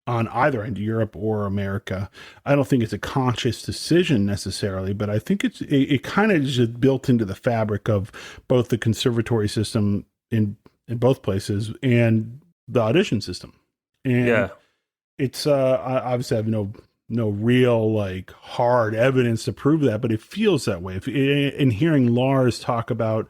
S3: on either end, Europe or America, I don't think it's a conscious decision necessarily, but I think it kind of is just built into the fabric of both the conservatory system in both places and the audition system. And
S2: yeah,
S3: it's I obviously have no real like hard evidence to prove that, but it feels that way. In hearing Lars talk about,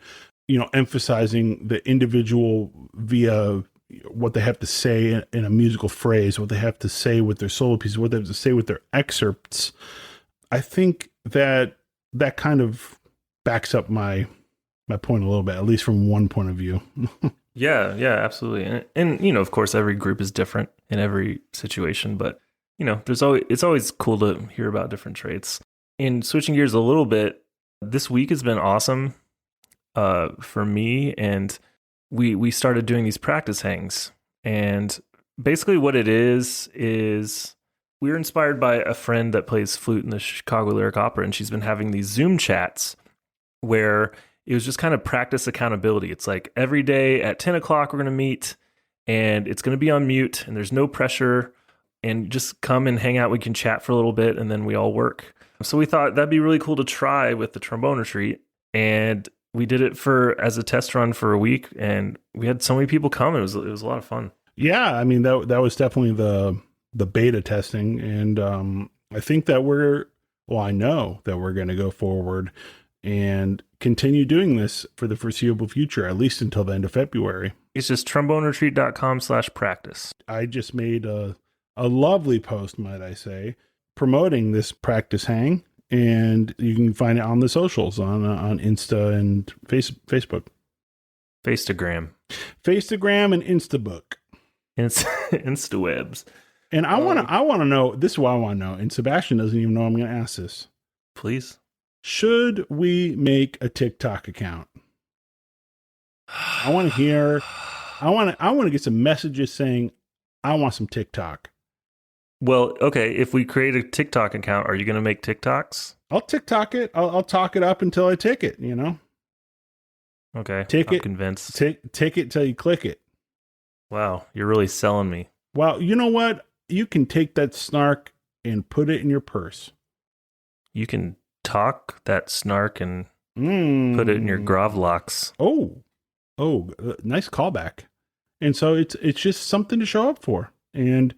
S3: emphasizing the individual via what they have to say in a musical phrase, what they have to say with their solo pieces, what they have to say with their excerpts, I think that kind of backs up my point a little bit, at least from one point of view.
S2: Yeah, absolutely. And of course, every group is different in every situation, but it's always cool to hear about different traits. And switching gears a little bit, this week has been awesome for me, and we started doing these practice hangs. And basically what it is we were inspired by a friend that plays flute in the Chicago Lyric Opera, and she's been having these Zoom chats where it was just kind of practice accountability. It's like every day at 10 o'clock we're going to meet, and it's going to be on mute, and there's no pressure, and just come and hang out. We can chat for a little bit, and then we all work. So we thought that'd be really cool to try with the trombone retreat, and we did it as a test run for a week, and we had so many people come. It was a lot of fun. Yeah,
S3: that was definitely the beta testing, and I think that I know that we're going to go forward and continue doing this for the foreseeable future, at least until the end of February.
S2: It's just tromboneretreat.com/practice.
S3: I just made a lovely post, might I say, promoting this practice hang, and you can find it on the socials on Insta and Facebook.
S2: Faceagram
S3: and Instabook.
S2: Instawebs.
S3: And I want to know, this is what I want to know, and Sebastian doesn't even know I'm going to ask this.
S2: Please.
S3: Should we make a TikTok account? I want to get some messages saying, I want some TikTok.
S2: Well, okay, if we create a TikTok account, are you going to make TikToks?
S3: I'll TikTok it. I'll talk it up until I tick it,
S2: Okay,
S3: I'm
S2: convinced.
S3: Tick it till you click it.
S2: Wow, you're really selling me.
S3: Well, you know what? You can take that snark and put it in your purse.
S2: You can talk that snark and put it in your gravlax.
S3: Oh, nice callback. And so it's just something to show up for. And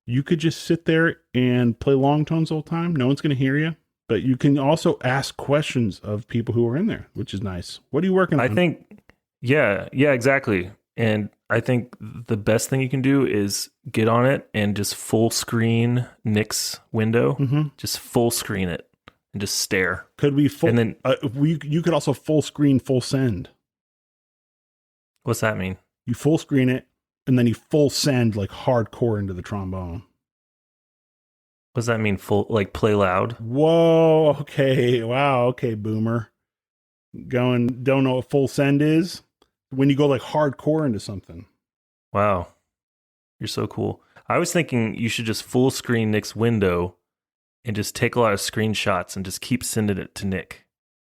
S3: you could just sit there and play long tones all the time. No one's going to hear you. But you can also ask questions of people who are in there, which is nice. What are you working on?
S2: I think, yeah, exactly. And I think the best thing you can do is get on it and just full screen Nick's window.
S3: Mm-hmm.
S2: Just full screen it and just stare.
S3: Could we full?
S2: And then
S3: you could also full screen, full send.
S2: what's that mean?
S3: You full screen it, and then you full send like hardcore into the trombone.
S2: What does that mean? Full, like play loud?
S3: Whoa. Okay. Wow. Okay, boomer. Don't know what full send is? When you go like hardcore into something.
S2: Wow. You're so cool. I was thinking you should just full screen Nick's window and just take a lot of screenshots and just keep sending it to Nick.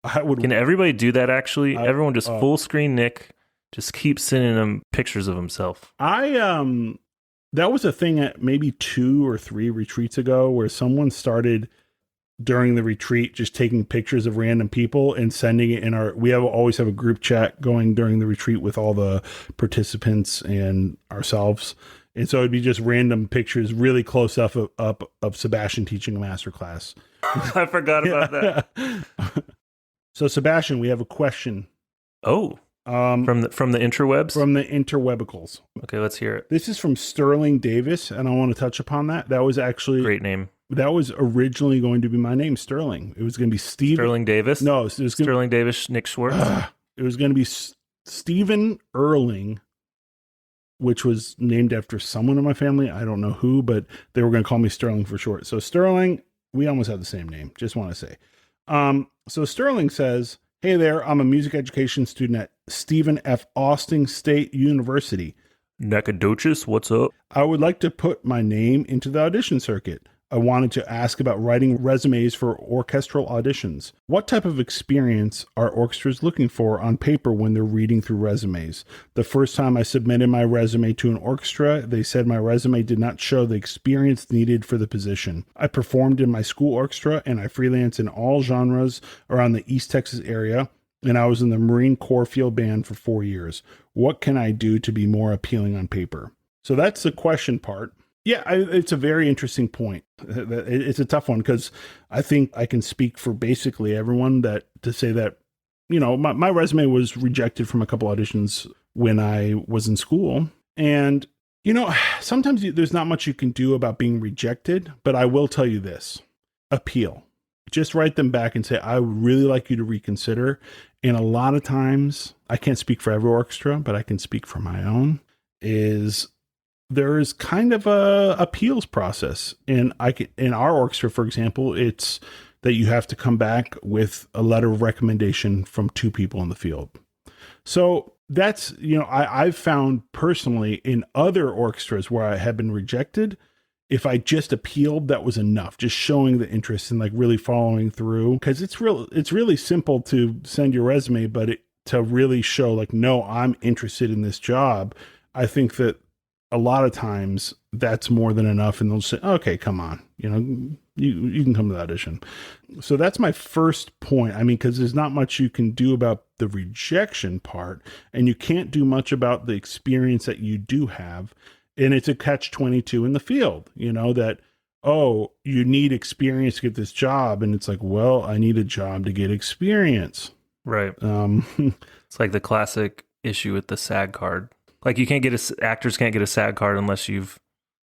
S3: I would.
S2: Can everybody do that actually? Everyone just full screen Nick, just keep sending him pictures of himself.
S3: That was a thing at maybe 2 or 3 retreats ago where someone started during the retreat just taking pictures of random people and sending it in always have a group chat going during the retreat with all the participants and ourselves. And so it'd be just random pictures really close up of Sebastian teaching a master class.
S2: I forgot about that.
S3: So Sebastian, we have a question.
S2: Oh, from the interwebs?
S3: From the interwebicals.
S2: Okay, let's hear it.
S3: This is from Sterling Davis, and I want to touch upon that. That was actually
S2: great name.
S3: That was originally going to be my name, Sterling. It was going to be Steve.
S2: Sterling Davis?
S3: No, it was
S2: Sterling Davis, Nick Schwartz.
S3: It was going to be Stephen Erling, which was named after someone in my family. I don't know who, but they were going to call me Sterling for short. So Sterling, we almost have the same name. Just want to say. So Sterling says, "Hey there, I'm a music education student at Stephen F. Austin State University.
S2: Nacogdoches, what's up?
S3: I would like to put my name into the audition circuit. I wanted to ask about writing resumes for orchestral auditions. What type of experience are orchestras looking for on paper when they're reading through resumes? The first time I submitted my resume to an orchestra, they said my resume did not show the experience needed for the position. I performed in my school orchestra and I freelance in all genres around the East Texas area, and I was in the Marine Corps field band for 4 years. What can I do to be more appealing on paper?" So that's the question part. Yeah, it's a very interesting point. It's a tough one because I think I can speak for basically everyone to say that, my resume was rejected from a couple auditions when I was in school. And, sometimes there's not much you can do about being rejected, but I will tell you this: appeal. Just write them back and say, I would really like you to reconsider. And a lot of times, I can't speak for every orchestra, but I can speak for my own, there is kind of a appeals process. And in our orchestra, for example, it's that you have to come back with a letter of recommendation from 2 people in the field. So that's, I've found personally in other orchestras where I have been rejected, if I just appealed, that was enough. Just showing the interest and like really following through, because it's really simple to send your resume, but to really show like, no, I'm interested in this job. I think that a lot of times that's more than enough, and they'll say, okay, come on, you can come to the audition. So that's my first point. I mean, because there's not much you can do about the rejection part, and you can't do much about the experience that you do have. And it's a catch-22 in the field, that, oh, you need experience to get this job. And it's like, well, I need a job to get experience.
S2: Right. It's like the classic issue with the SAG card. Like actors can't get a SAG card unless you've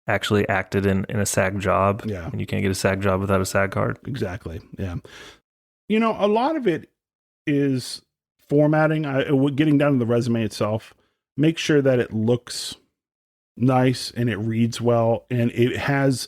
S2: actually acted in a SAG job.
S3: Yeah.
S2: And you can't get a SAG job without a SAG card.
S3: Exactly. Yeah. A lot of it is formatting, getting down to the resume itself. Make sure that it looks nice and it reads well and it has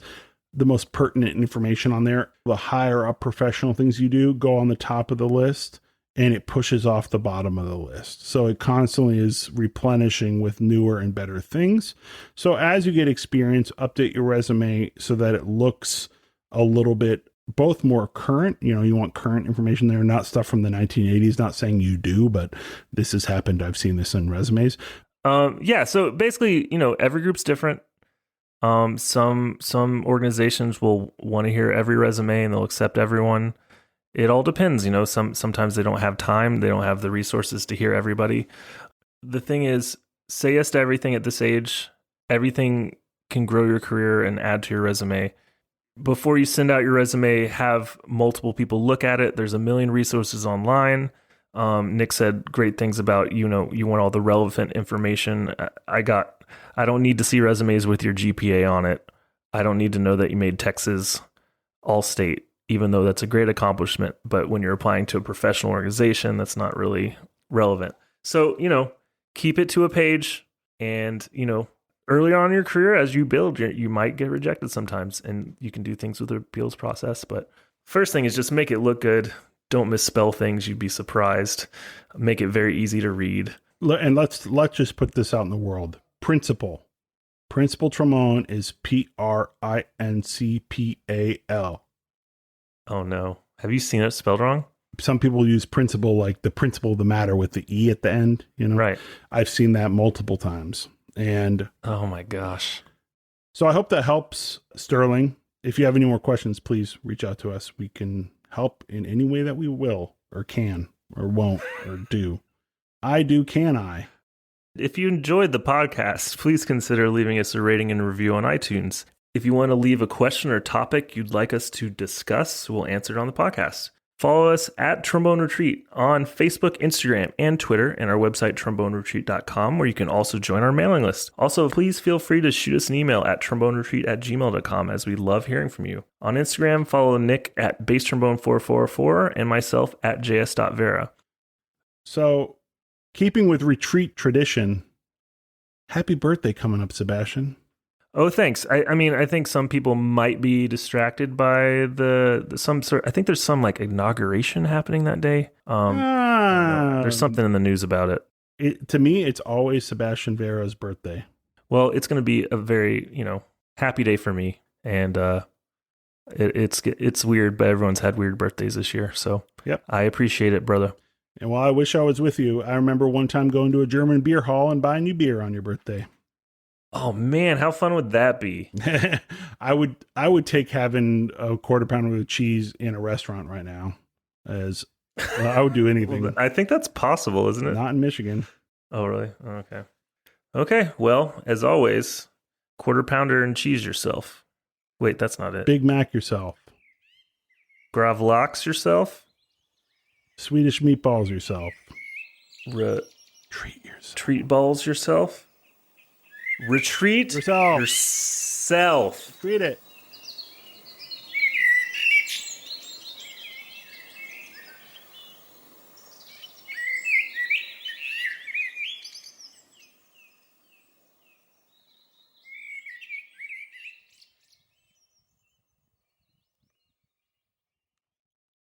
S3: the most pertinent information on there. The higher up professional things you do go on the top of the list, and it pushes off the bottom of the list. So it constantly is replenishing with newer and better things. So as you get experience, update your resume so that it looks a little bit both more current. You want current information there, not stuff from the 1980s. Not saying you do, but this has happened. I've seen this in resumes.
S2: Yeah. So basically, every group's different. Some organizations will want to hear every resume and they'll accept everyone. It all depends. Sometimes they don't have time. They don't have the resources to hear everybody. The thing is, say yes to everything at this age. Everything can grow your career and add to your resume. Before you send out your resume, have multiple people look at it. There's a million resources online. Nick said great things about, you want all the relevant information. I don't need to see resumes with your GPA on it. I don't need to know that you made Texas All-State, even though that's a great accomplishment. But when you're applying to a professional organization, that's not really relevant. So, keep it to a page. And, early on in your career, as you build, you might get rejected sometimes, and you can do things with the appeals process. But first thing is just make it look good. Don't misspell things. You'd be surprised. Make it very easy to read.
S3: And let's just put this out in the world. Principal trombone is Principal.
S2: Oh no. Have you seen it spelled wrong?
S3: Some people use principal like the principle of the matter with the E at the end,
S2: Right.
S3: I've seen that multiple times. And
S2: oh my gosh.
S3: So I hope that helps, Sterling. If you have any more questions, please reach out to us. We can help in any way that we will or can or won't or do. Can I?
S2: If you enjoyed the podcast, please consider leaving us a rating and review on iTunes. If you want to leave a question or topic you'd like us to discuss, we'll answer it on the podcast. Follow us at Trombone Retreat on Facebook, Instagram, and Twitter, and our website, tromboneretreat.com, where you can also join our mailing list. Also, please feel free to shoot us an email at tromboneretreat@gmail.com, as we love hearing from you. On Instagram, follow Nick at basstrombone444 and myself at js.vera.
S3: So, keeping with retreat tradition, happy birthday coming up, Sebastian.
S2: Oh, thanks. I think some people might be distracted by I think there's some like inauguration happening that day. There's something in the news about it.
S3: To me, it's always Sebastian Vera's birthday.
S2: Well, it's going to be a very, happy day for me. And it's weird, but everyone's had weird birthdays this year. So
S3: yep.
S2: I appreciate it, brother.
S3: And while I wish I was with you, I remember one time going to a German beer hall and buying you beer on your birthday.
S2: Oh man, how fun would that be?
S3: I would take having a quarter pounder with cheese in a restaurant right now, as I would do anything.
S2: I think that's possible, isn't it?
S3: Not in Michigan.
S2: Oh really? Okay. Okay. Well, as always, quarter pounder and cheese yourself. Wait, that's not it.
S3: Big Mac yourself.
S2: Gravlax yourself.
S3: Swedish meatballs yourself.
S2: Treat yourself. Treat balls yourself. Retreat
S3: yourself.
S2: Yourself.
S3: Treat it.